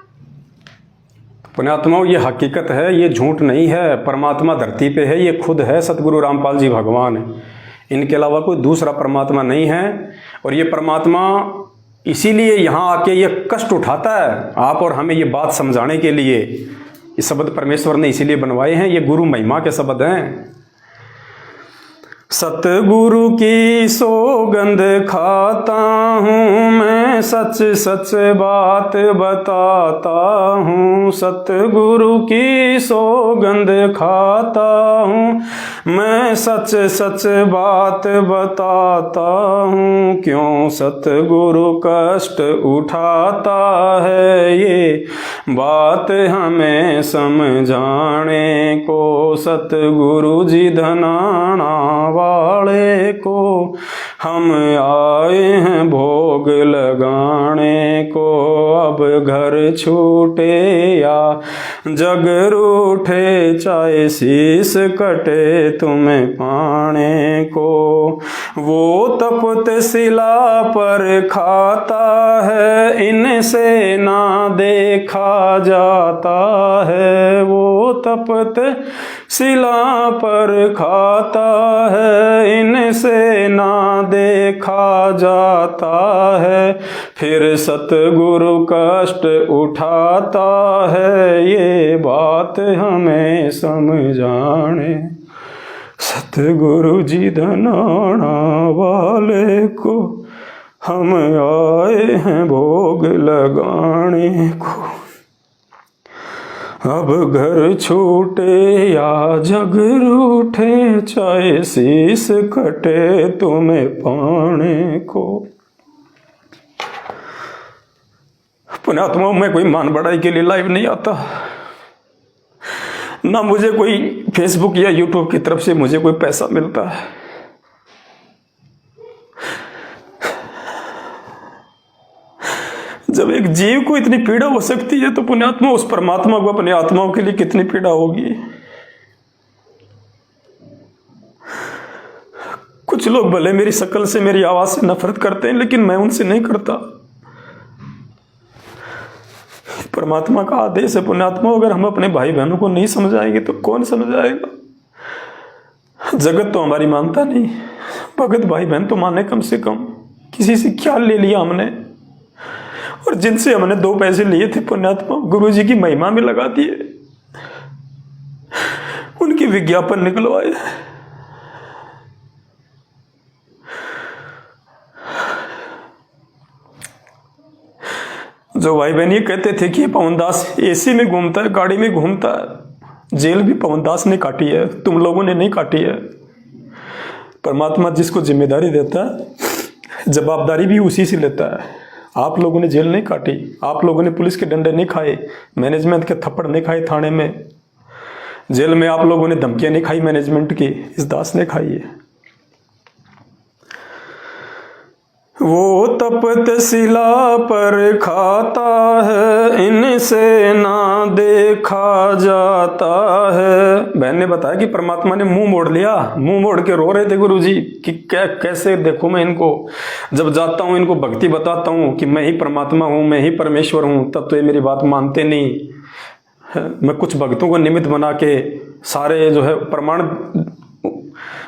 पुण्यात्माओं, ये हकीकत है, ये झूठ नहीं है। परमात्मा धरती पे है, ये खुद है सतगुरु रामपाल जी भगवान है। इनके अलावा कोई दूसरा परमात्मा नहीं है। और ये परमात्मा इसीलिए यहाँ आके ये कष्ट उठाता है आप और हमें ये बात समझाने के लिए। ये शब्द परमेश्वर ने इसीलिए बनवाए हैं, ये गुरु महिमा के शब्द हैं। सतगुरु की सौगंध खाता हूँ मैं, सच सच बात बताता हूँ। सतगुरु की सौगंध खाता हूँ मैं, सच सच बात बताता हूँ। क्यों सतगुरु कष्ट उठाता है, ये बात हमें समझाने को। सतगुरु जी धनाना वाले को हम आए हैं भोग लगाने को। अब घर छूटे या जग रूठे, चाहे शीश कटे तुम्हें पाने को। वो तपत शिला पर खाता है, इनसे ना देखा जाता है। वो तपत शिला पर खाता है, इनसे ना देखा जाता है। फिर सतगुरु कष्ट उठाता है, ये बात हमें समझाने। सतगुरु जी धनाना वाले को हम आए हैं भोग लगाने को। अब घर छूटे या जग रूठे, चाहे शीस कटे तुम्हें पाने को। पुण्यात्माओं, मैं कोई मान बढ़ाई के लिए लाइव नहीं आता, ना मुझे कोई फेसबुक या यूट्यूब की तरफ से मुझे कोई पैसा मिलता है। जब एक जीव को इतनी पीड़ा हो सकती है तो पुण्यात्मा उस परमात्मा को अपने आत्माओं के लिए कितनी पीड़ा होगी। कुछ लोग भले मेरी शक्ल से, मेरी आवाज से नफरत करते हैं, लेकिन मैं उनसे नहीं करता। परमात्मा का आदेश है पुण्यात्मा, अगर हम अपने भाई बहनों को नहीं समझाएंगे तो कौन समझाएगा। जगत तो हमारी मानता नहीं, भगत भाई बहन तो माने कम से कम। किसी से क्या ले लिया हमने, और जिनसे हमने 2 पैसे लिए थे पुण्यात्मा, गुरु जी की महिमा में लगा दिए, उनकी विज्ञापन निकलवाए। जो भाई बहन ये कहते थे कि पवनदास एसी में घूमता है, गाड़ी में घूमता है, जेल भी पवनदास ने काटी है, तुम लोगों ने नहीं काटी है। परमात्मा जिसको जिम्मेदारी देता है, जवाबदारी भी उसी से लेता है। आप लोगों ने जेल नहीं काटी, आप लोगों ने पुलिस के डंडे नहीं खाए, मैनेजमेंट के थप्पड़ नहीं खाए थाने में, जेल में आप लोगों ने धमकियां नहीं खाई मैनेजमेंट की, इस दास ने खाई है। वो तपत शिला पर खाता है, इनसे ना देखा जाता है। बहन ने बताया कि परमात्मा ने मुंह मोड़ लिया, मुंह मोड़ के रो रहे थे गुरुजी कि कैसे देखूं मैं इनको। जब जाता हूं इनको भक्ति बताता हूं कि मैं ही परमात्मा हूं, मैं ही परमेश्वर हूं, तब तो ये मेरी बात मानते नहीं। मैं कुछ भक्तों को निमित्त बना के सारे जो है प्रमाण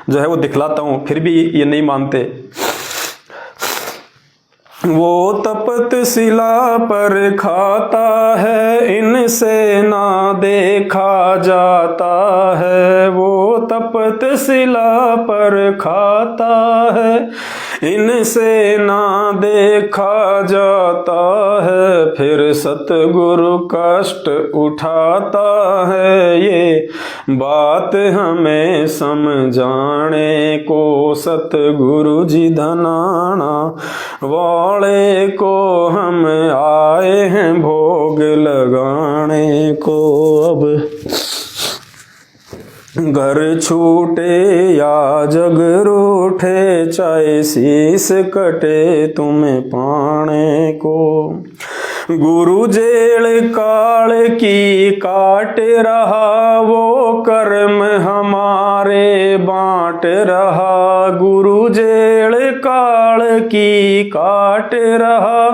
जो है वो दिखलाता हूं, फिर भी ये नहीं मानते। वो तपत शिला पर खाता है, इनसे ना देखा जाता है। वो तपत शिला पर खाता है, इनसे ना देखा जाता है। फिर सतगुरु कष्ट उठाता है, ये बात हमें समझाने को। सतगुरु जी धनाना वाले को हम आए हैं भोग लगाने को। अब घर छूटे या जग रूठे, चाहे शीस कटे तुम्हें पाने को। गुरु जेल काल की काट रहा, वो कर्म हमारे बांट रहा। गुरु जेल काल की काट रहा,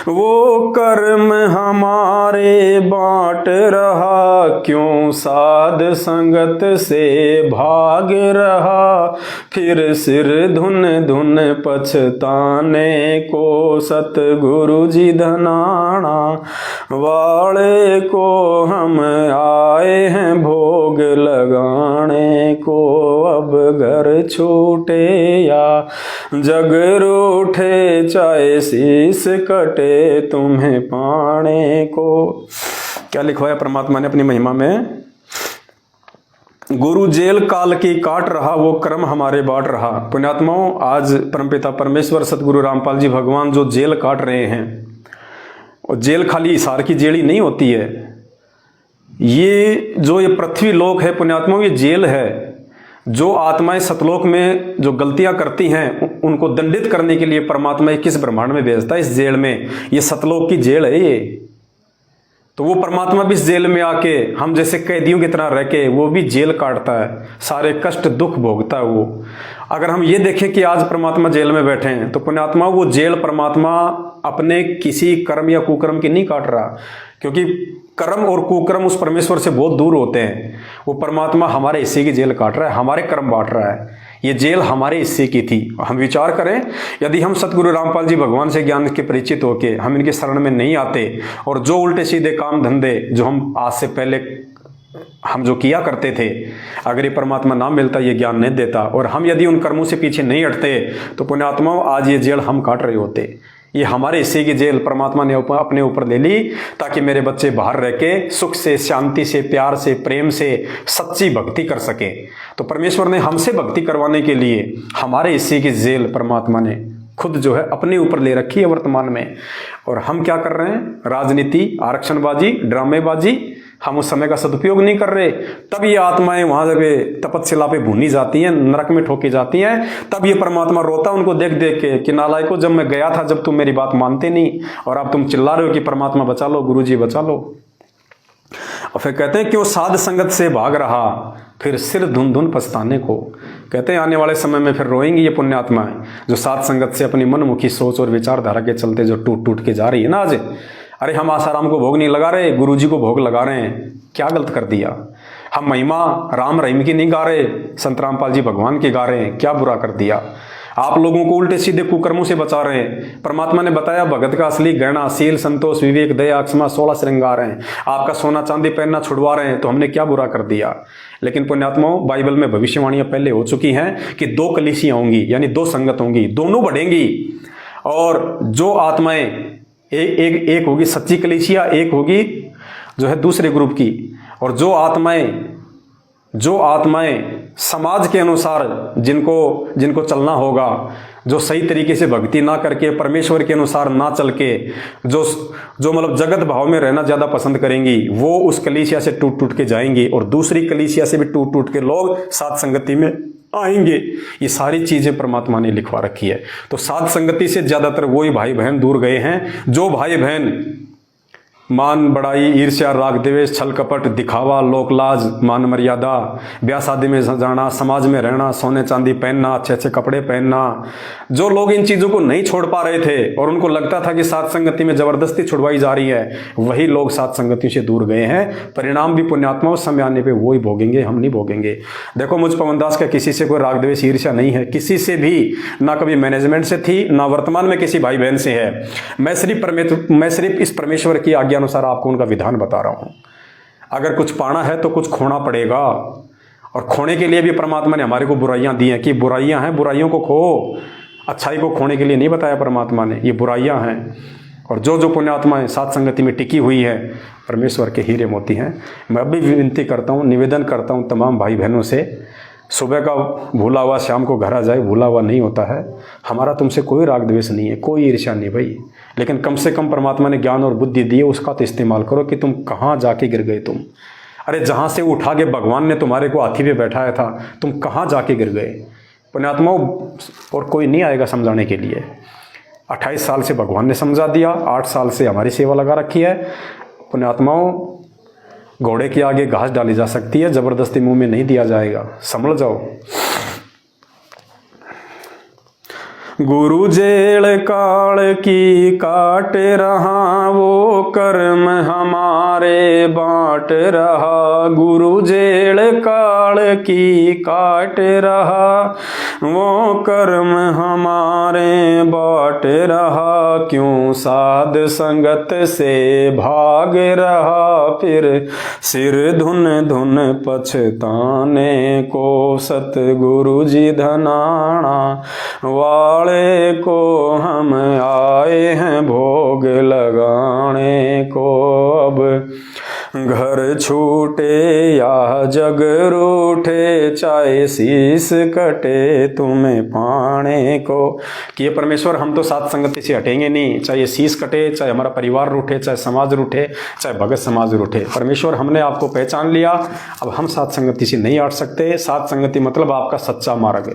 वो कर्म हमारे बांट रहा। क्यों साध संगत से भाग रहा, फिर सिर धुन धुन पछताने को। सतगुरु जी धनाना वाले को हम आए हैं भोग लगाने को। अब घर छूटे या जग रूठे, चाहे शीस कटे तुम्हें पाने को। क्या लिखवाया परमात्मा ने अपनी महिमा में? गुरु जेल काल की काट रहा, वो कर्म हमारे बांट रहा। पुण्यात्माओं, आज परमपिता परमेश्वर सतगुरु रामपाल जी भगवान जो जेल काट रहे हैं, और जेल खाली हिसार की जेल ही नहीं होती है। ये जो ये पृथ्वी लोक है पुण्यात्माओं, ये जेल है। जो आत्माएं सतलोक में जो गलतियां करती हैं उनको दंडित करने के लिए परमात्मा किस ब्रह्मांड में भेजता है? इस जेल में। ये सतलोक की जेल है ये। तो वो परमात्मा भी इस जेल में आके हम जैसे कैदियों की तरह रह के वो भी जेल काटता है, सारे कष्ट दुख भोगता है वो। अगर हम ये देखें कि आज परमात्मा जेल में बैठे हैं, तो पुण्यात्मा वो जेल परमात्मा अपने किसी कर्म या कुकर्म की नहीं काट रहा, क्योंकि कर्म और कुकर्म उस परमेश्वर से बहुत दूर होते हैं। वो परमात्मा हमारे हिस्से की जेल काट रहा है, हमारे कर्म बांट रहा है। ये जेल हमारे हिस्से की थी। हम विचार करें, यदि हम सतगुरु रामपाल जी भगवान से ज्ञान के परिचित होके हम इनके शरण में नहीं आते, और जो उल्टे सीधे काम धंधे जो हम आज से पहले हम जो किया करते थे, अगर ये परमात्मा ना मिलता, ये ज्ञान नहीं देता, और हम यदि उन कर्मों से पीछे नहीं हटते, तो पुण्यात्माओं आज ये जेल हम काट रहे होते। ये हमारे हिस्से की जेल परमात्मा ने अपने ऊपर ले ली ताकि मेरे बच्चे बाहर रह के सुख से, शांति से, प्यार से, प्रेम से सच्ची भक्ति कर सके। तो परमेश्वर ने हमसे भक्ति करवाने के लिए हमारे हिस्से की जेल परमात्मा ने खुद जो है अपने ऊपर ले रखी है वर्तमान में। और हम क्या कर रहे हैं? राजनीति, आरक्षणबाजी, ड्रामेबाजी, हम उस समय का सदुपयोग नहीं कर रहे। तब ये आत्माएं वहां जब तपस्या पे भूनी जाती हैं, नरक में ठोकी जाती हैं। तब ये परमात्मा रोता उनको देख देख के कि नालायकों, जब मैं गया था, जब तुम मेरी बात मानते नहीं और अब तुम चिल्ला रहे हो कि परमात्मा बचा लो, गुरुजी बचा लो। और फिर कहते हैं क्यों साध संगत से भाग रहा, फिर सिर धुन धुन पछताने को। कहते हैं आने वाले समय में फिर रोएंगी ये पुण्यात्माएं जो साध संगत से अपनी मनमुखी सोच और विचारधारा के चलते जो टूट टूट के जा रही है ना। आज अरे हम आसाराम को भोग नहीं लगा रहे, गुरुजी को भोग लगा रहे हैं। क्या गलत कर दिया? हम महिमा राम रहीम की नहीं गा रहे, संत रामपाल जी भगवान की गा रहे हैं। क्या बुरा कर दिया? आप लोगों को उल्टे सीधे कुकर्मों से बचा रहे हैं। परमात्मा ने बताया भगत का असली गहना शील, संतोष, विवेक, दया, क्षमा, 16 श्रृंगार हैं। आपका सोना चांदी पहनना छुड़वा रहे हैं, तो हमने क्या बुरा कर दिया? लेकिन पुण्यात्माओं, बाइबल में भविष्यवाणियां पहले हो चुकी हैं कि 2 कलीसियां होंगी, यानी 2 संगत होंगी, दोनों बढ़ेंगी। और जो आत्माएं एक होगी सच्ची कलीसिया, एक होगी जो है दूसरे ग्रुप की। और जो आत्माएं समाज के अनुसार जिनको चलना होगा, जो सही तरीके से भक्ति ना करके परमेश्वर के अनुसार ना चल के जो मतलब जगत भाव में रहना ज्यादा पसंद करेंगी, वो उस कलीसिया से टूट टूट के जाएंगी और दूसरी कलीसिया से भी टूट टूट के लोग साथ संगति में आएंगे। ये सारी चीजें परमात्मा ने लिखवा रखी है। तो साथ संगति से ज्यादातर वही भाई बहन दूर गए हैं जो भाई बहन मान बढ़ाई, ईर्ष्या, राग, द्वेष, छल कपट, दिखावा, लोकलाज, मान मर्यादा, ब्याह शादी में जाना, समाज में रहना, सोने चांदी पहनना, अच्छे अच्छे कपड़े पहनना, जो लोग इन चीजों को नहीं छोड़ पा रहे थे और उनको लगता था कि साथ संगति में जबरदस्ती छुड़वाई जा रही है, वही लोग साथ संगति से दूर गए हैं। परिणाम भी पुण्यात्माओं समय आने पर वही भोगेंगे, हम नहीं भोगेंगे। देखो मुझ पवन दास का किसी से कोई राग द्वेष ईर्ष्या नहीं है, किसी से भी ना, कभी मैनेजमेंट से थी ना वर्तमान में किसी भाई बहन से है। मैं सिर्फ इस परमेश्वर की आज्ञा अनुसार आपको उनका विधान बता रहा हूं। अगर कुछ पाना है तो कुछ खोना पड़ेगा, और खोने के लिए भी परमात्मा ने हमारे को बुराइयां दी हैं कि बुराइयां हैं, बुराइयों को खो। अच्छाई को खोने के लिए नहीं बताया परमात्मा ने, ये बुराइयां हैं। और जो पुण्यात्माएं साथ संगति में टिकी हुई है, परमेश्वर के हीरे मोती हैं। मैं अभी विनती करता हूं, निवेदन करता हूं तमाम भाई बहनों से, सुबह का भूला हुआ शाम को घर आ जाए, भूला हुआ नहीं होता है। हमारा तुमसे कोई राग द्वेष नहीं है, कोई ईर्ष्या नहीं भाई, लेकिन कम से कम परमात्मा ने ज्ञान और बुद्धि दी है, उसका तो इस्तेमाल करो कि तुम कहाँ जाके गिर गए तुम। अरे जहाँ से उठा के भगवान ने तुम्हारे को हाथी पे बैठाया था, तुम कहाँ जाके गिर गए? पुण्यात्माओं, और कोई नहीं आएगा समझाने के लिए। 28 साल से भगवान ने समझा दिया, 8 साल से हमारी सेवा लगा रखी है। पुण्यात्माओं, घोड़े के आगे घास डाली जा सकती है, जबरदस्ती मुंह में नहीं दिया जाएगा, समझ जाओ। गुरु जेल काल की काट रहा, वो कर्म हमारे बांट रहा। गुरु जेल काल की काट रहा, वो कर्म हमारे बांट रहा। क्यों साध संगत से भाग रहा, फिर सिर धुन धुन पछताने को। सतगुरु जी धनाना वाले को हम आए हैं भोग लगाने को। अब घर छूटे या जग रूठे, चाहे शीस कटे तुम्हें पाने को। कि ये परमेश्वर, हम तो साथ संगति से हटेंगे नहीं, चाहे शीस कटे, चाहे हमारा परिवार रूठे, चाहे समाज रूठे, चाहे भगत समाज रूठे। परमेश्वर, हमने आपको पहचान लिया, अब हम साथ संगति से नहीं हट सकते। साथ संगति मतलब आपका सच्चा मार्ग।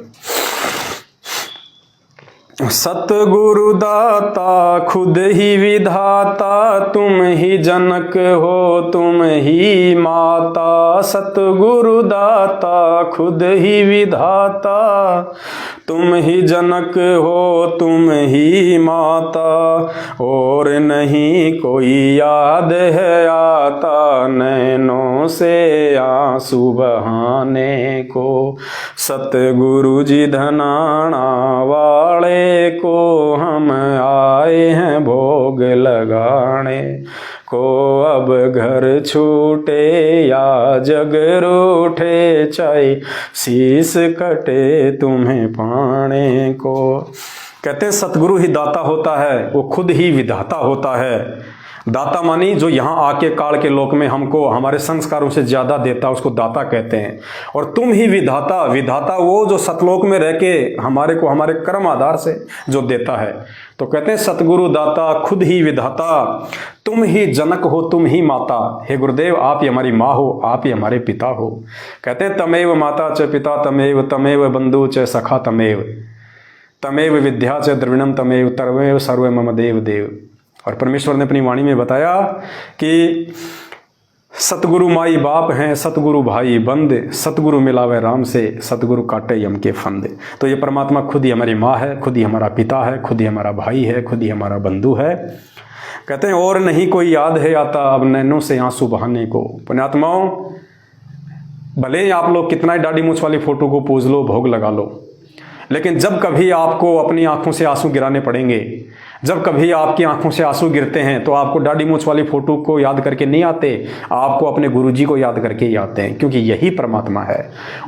सतगुरु दाता खुद ही विधाता, तुम ही जनक हो तुम ही माता। सतगुरु दाता खुद ही विधाता, तुम ही जनक हो तुम ही माता। और नहीं कोई याद है आता, नैनों से आंसू बहाने को। सतगुरु जी धनाना वाले को हम आए हैं भोग लगाने को। अब घर छूटे या जग रूठे, चाहे शीस कटे तुम्हें पाने को। कहते हैं सतगुरु ही दाता होता है, वो खुद ही विधाता होता है। दाता मानी जो यहाँ आके काल के लोक में हमको हमारे संस्कारों से ज़्यादा देता, उसको दाता कहते हैं। और तुम ही विधाता, विधाता वो जो सतलोक में रह के हमारे को हमारे कर्म आधार से जो देता है। तो कहते हैं सतगुरु दाता खुद ही विधाता, तुम ही जनक हो तुम ही माता। हे गुरुदेव, आप ही हमारी माँ हो, आप ही हमारे पिता हो। कहते हैं तमेव माता च पिता तमेव, तमेव बंधु च सखा तमेव, तमेव विद्या च द्रविणम तमेव, तमेव सर्व मम देव देव। और परमेश्वर ने अपनी वाणी में बताया कि सतगुरु माई बाप हैं, सतगुरु भाई बंद, सतगुरु मिलावे राम से, सतगुरु काटे यम के फंद। तो ये परमात्मा खुद ही हमारी माँ है, खुद ही हमारा पिता है, खुद ही हमारा भाई है, खुद ही हमारा बंधु है। कहते हैं और नहीं कोई याद है आता अब नैनों से आंसू बहाने को। पुण्यात्माओं, भले ही आप लोग कितना ही दाढ़ी मूछ वाली फोटो को पूज लो, भोग लगा लो, लेकिन जब कभी आपको अपनी आंखों से आंसू गिराने पड़ेंगे, जब कभी आपकी आंखों से आंसू गिरते हैं, तो आपको दाढ़ी मूछ वाली फोटो को याद करके नहीं आते, आपको अपने गुरुजी को याद करके ही आते हैं, क्योंकि यही परमात्मा है।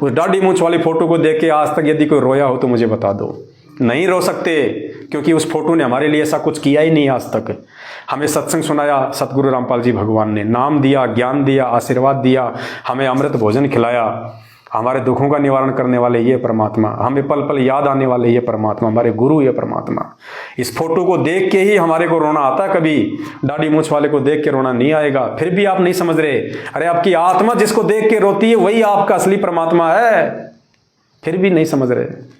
उस दाढ़ी मूछ वाली फोटो को देख के आज तक यदि कोई रोया हो तो मुझे बता दो। नहीं रो सकते, क्योंकि उस फोटो ने हमारे लिए ऐसा कुछ किया ही नहीं आज तक। हमें सत्संग सुनाया सतगुरु रामपाल जी भगवान ने, नाम दिया, ज्ञान दिया, आशीर्वाद दिया, हमें अमृत भोजन खिलाया। हमारे दुखों का निवारण करने वाले ये परमात्मा, हमें पल पल याद आने वाले ये परमात्मा, हमारे गुरु ये परमात्मा। इस फोटो को देख के ही हमारे को रोना आता, कभी दाढ़ी मूछ वाले को देख के रोना नहीं आएगा। फिर भी आप नहीं समझ रहे, अरे आपकी आत्मा जिसको देख के रोती है वही आपका असली परमात्मा है, फिर भी नहीं समझ रहे।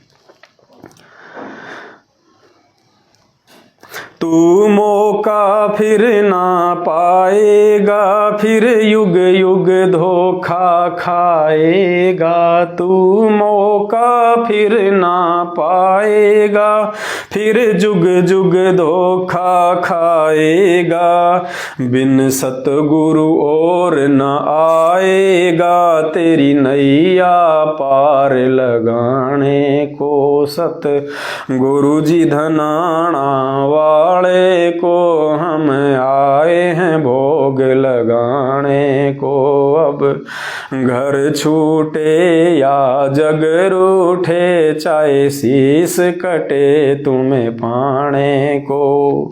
तू मौका फिर ना पाएगा, फिर युग युग धोखा खाएगा। तू मौका फिर ना पाएगा, फिर जुग जुग धोखा खाएगा। बिन सतगुरु और न आएगा, तेरी नैया पार लगाने को। सत गुरु जी धनाना वाले को हम आए हैं भोग लगाने को। अब घर छूटे या जग रूठे, चाहे शीस कटे तुम्हें पाने को।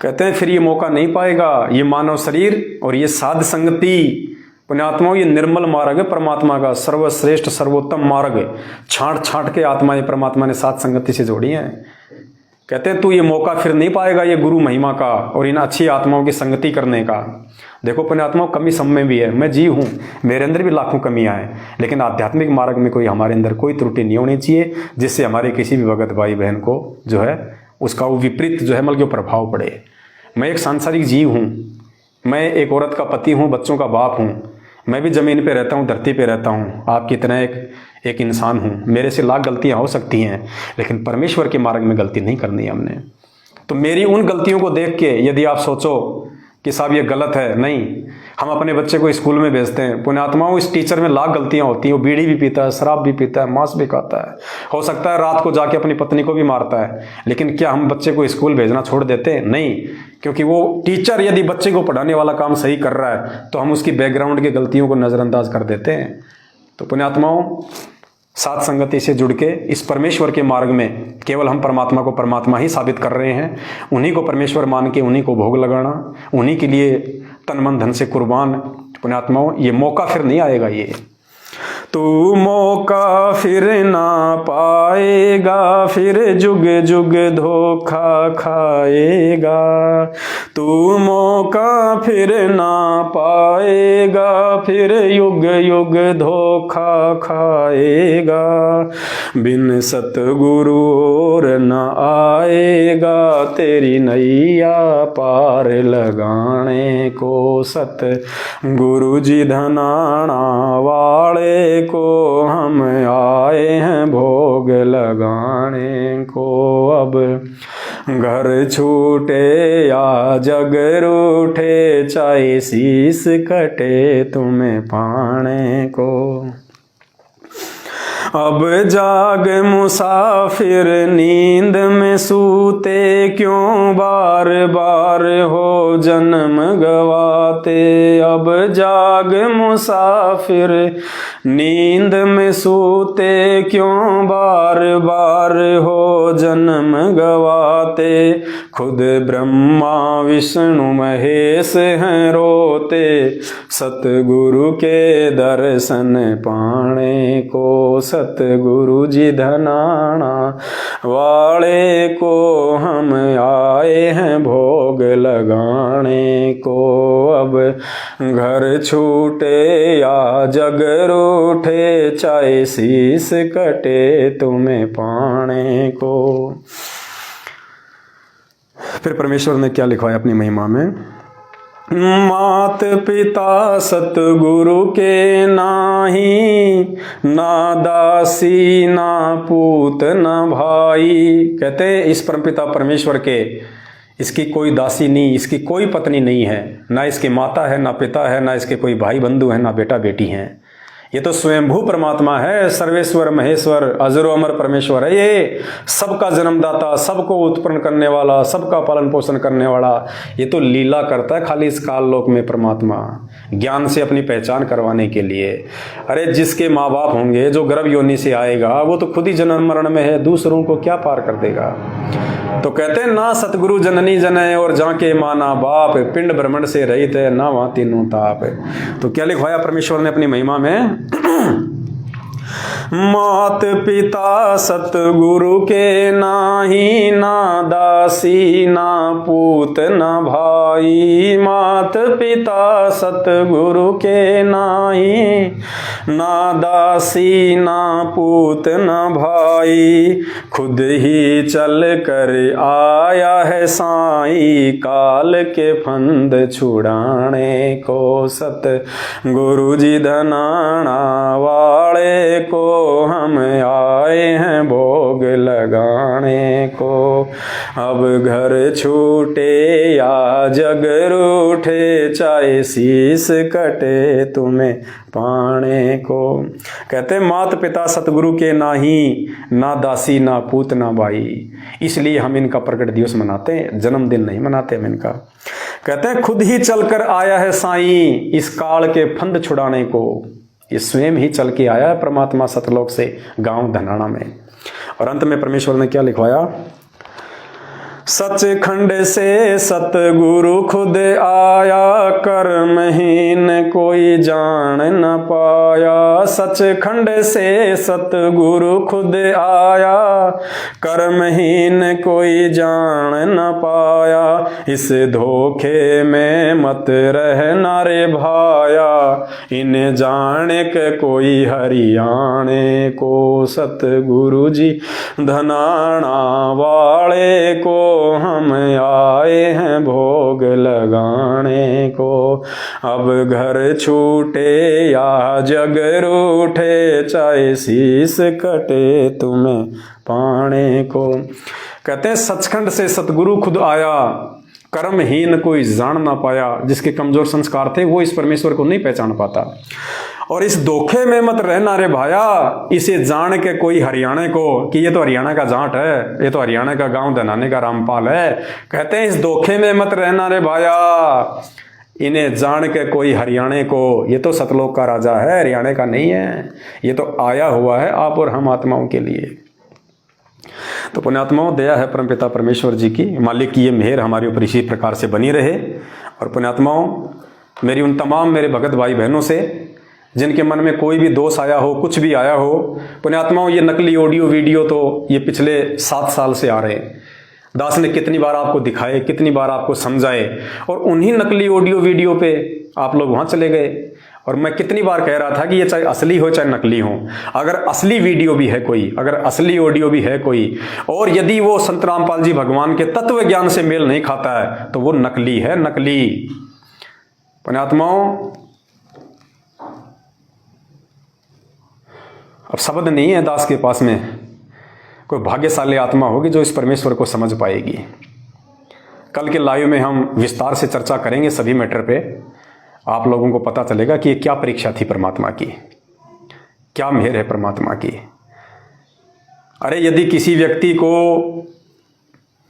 कहते हैं फिर ये मौका नहीं पाएगा, ये मानव शरीर और ये साध संगति। पुण्यात्माओं, ये निर्मल मार्ग है परमात्मा का, सर्वश्रेष्ठ सर्वोत्तम मार्ग। छांट छांट के आत्माएं परमात्मा ने साध संगति से जोड़ी हैं। कहते हैं तू ये मौका फिर नहीं पाएगा, ये गुरु महिमा का और इन अच्छी आत्माओं की संगति करने का। देखो पुण्यात्माओं, कमी सब में भी है, मैं जीव हूँ, मेरे अंदर भी लाखों कमियां हैं, लेकिन आध्यात्मिक मार्ग में कोई हमारे अंदर कोई त्रुटि नहीं होनी चाहिए, जिससे हमारे किसी भी भगत भाई बहन को जो है उसका वो विपरीत जो है मतलब के प्रभाव पड़े। मैं एक सांसारिक जीव हूँ, मैं एक औरत का पति हूँ, बच्चों का बाप हूँ, मैं भी ज़मीन पे रहता हूँ, धरती पे रहता हूँ, आपकी तरह एक इंसान हूँ। मेरे से लाख गलतियाँ हो सकती हैं, लेकिन परमेश्वर के मार्ग में गलती नहीं करनी है हमने। तो मेरी उन गलतियों को देख के यदि आप सोचो कि साहब ये गलत है, नहीं। हम अपने बच्चे को स्कूल में भेजते हैं, पुण्यात्माओं इस टीचर में लाख गलतियां होती हैं। वो बीड़ी भी पीता है, शराब भी पीता है, मांस भी खाता है, हो सकता है रात को जाके अपनी पत्नी को भी मारता है, लेकिन क्या हम बच्चे को स्कूल भेजना छोड़ देते हैं? नहीं, क्योंकि वो टीचर यदि बच्चे को पढ़ाने वाला काम सही कर रहा है तो हम उसकी बैकग्राउंड की गलतियों को नज़रअंदाज कर देते हैं। तो पुण्यात्माओं, साथ संगति से जुड़ के इस परमेश्वर के मार्ग में केवल हम परमात्मा को परमात्मा ही साबित कर रहे हैं। उन्हीं को परमेश्वर मान के उन्हीं को भोग लगाना, उन्हीं के लिए तन मन धन से कुर्बान। पुण्यात्माओं, ये मौका फिर नहीं आएगा। ये तू मौका फिर ना पाएगा, फिर जुग जुग धोखा खाएगा। तू मौका फिर ना पाएगा, फिर युग युग धोखा खाएगा। बिन सतगुरु और न आएगा, तेरी नैया पार लगाने को। सत गुरु जी धनाना वाले को हम आए हैं भोग लगाने को। अब घर छूटे या जग रूठे, चाहे शीस कटे तुम्हें पाने को। अब जाग मुसाफिर नींद में सूते, क्यों बार बार हो जन्म गवाते। अब जाग मुसाफिर नींद में सूते, क्यों बार बार हो जन्म गवाते। खुद ब्रह्मा विष्णु महेश हैं रोते, सतगुरु के दर्शन पाने को। सतगुरु जी धनाना वाले को हम आए हैं भोग लगाने को। अब घर छूटे या जग रूठे, चाहे शीस कटे तुम्हें पाने को। फिर परमेश्वर ने क्या लिखवाया अपनी महिमा में, मात पिता सतगुरु के नाही, ना दासी ना पूत ना भाई। कहते हैं इस परमपिता परमेश्वर के, इसकी कोई दासी नहीं, इसकी कोई पत्नी नहीं है, ना इसकी माता है, ना पिता है, ना इसके कोई भाई बंधु है, ना बेटा बेटी हैं। ये तो स्वयंभू परमात्मा है, सर्वेश्वर महेश्वर अजरो अमर परमेश्वर है। ये सबका जन्मदाता, सबको उत्पन्न करने वाला, सबका पालन पोषण करने वाला। ये तो लीला करता है खाली इस काल लोक में परमात्मा, ज्ञान से अपनी पहचान करवाने के लिए। अरे जिसके माँ बाप होंगे, जो गर्भ योनि से आएगा, वो तो खुद ही जन्म मरण में है, दूसरों को क्या पार कर देगा। तो कहते हैं ना सतगुरु जननी जनय, और जाके माना बाप, पिंड ब्रह्मंड से रहित है, ना वहां तीनों ताप। तो क्या लिखवाया परमेश्वर ने अपनी महिमा में, मात पिता सतगुरु के नाही, ना दासी ना पूत ना भाई। मात पिता सतगुरु के नाही, ना दासी ना पूत ना भाई। खुद ही चल कर आया है साईं, काल के फंद छुड़ाने को। सतगुरु जी धनाना वाले को हम आए हैं भोग लगाने को। अब घर छूटे या जग रूठे, चाहे शीस कटे तुम्हें पाने को। कहते मात पिता सतगुरु के नाही, ना दासी ना पूत ना भाई। इसलिए हम इनका प्रकट दिवस मनाते हैं, जन्मदिन नहीं मनाते हम इनका। कहते हैं खुद ही चलकर आया है साईं, इस काल के फंद छुड़ाने को। ये स्वयं ही चल के आया है परमात्मा सतलोक से गांव धनाना में। और अंत में परमेश्वर ने क्या लिखवाया, सचखंड से सतगुरु खुद आया, कर्महीन कोई जान न पाया। सचखंड से सतगुरु खुद आया, कर्महीन कोई जान न पाया। इस धोखे में मत रहना रे भाया, इन जाने के कोई हरियाणे को। सतगुरु जी धनाना वाले को हम आए हैं भोग लगाने को। अब घर छूटे या जग रूठे, चाहे शीस कटे तुम्हें पाने को। कहते हैं सचखंड से सतगुरु खुद आया, कर्महीन कोई जान ना पाया। जिसके कमजोर संस्कार थे वो इस परमेश्वर को नहीं पहचान पाता। और इस धोखे में मत रहना रे भाया, इसे जान के कोई हरियाणा को, कि ये तो हरियाणा का जाट है, ये तो हरियाणा का गांव धनाने का रामपाल है। कहते हैं इस धोखे में मत रहना रे भाया, इन्हें जान के कोई हरियाणा को। ये तो सतलोक का राजा है, हरियाणा का नहीं है। ये तो आया हुआ है आप और हम आत्माओं के लिए। तो पुण्यात्माओं, दया है परमपिता परमेश्वर जी की, मालिक की ये मेहर हमारे ऊपर इसी प्रकार से बनी रहे। और पुण्यात्माओं, मेरी उन तमाम मेरे भगत भाई बहनों से जिनके मन में कोई भी दोष आया हो, कुछ भी आया हो, पुण्यात्माओं ये नकली ऑडियो वीडियो तो ये पिछले 7 साल से आ रहे हैं। दास ने कितनी बार आपको दिखाए, कितनी बार आपको समझाए, और उन्हीं नकली ऑडियो वीडियो पे आप लोग वहाँ चले गए। और मैं कितनी बार कह रहा था कि ये चाहे असली हो चाहे नकली हो, अगर असली वीडियो भी है कोई, अगर असली ऑडियो भी है कोई, और यदि वो संत रामपाल जी भगवान के तत्व ज्ञान से मेल नहीं खाता है, तो वो नकली है, नकली। पुण्यात्माओं, अब शब्द नहीं है दास के पास में। कोई भाग्यशाली आत्मा होगी जो इस परमेश्वर को समझ पाएगी। कल के लाइव में हम विस्तार से चर्चा करेंगे सभी मैटर पे। आप लोगों को पता चलेगा कि ये क्या परीक्षा थी परमात्मा की, क्या मेहर है परमात्मा की। अरे यदि किसी व्यक्ति को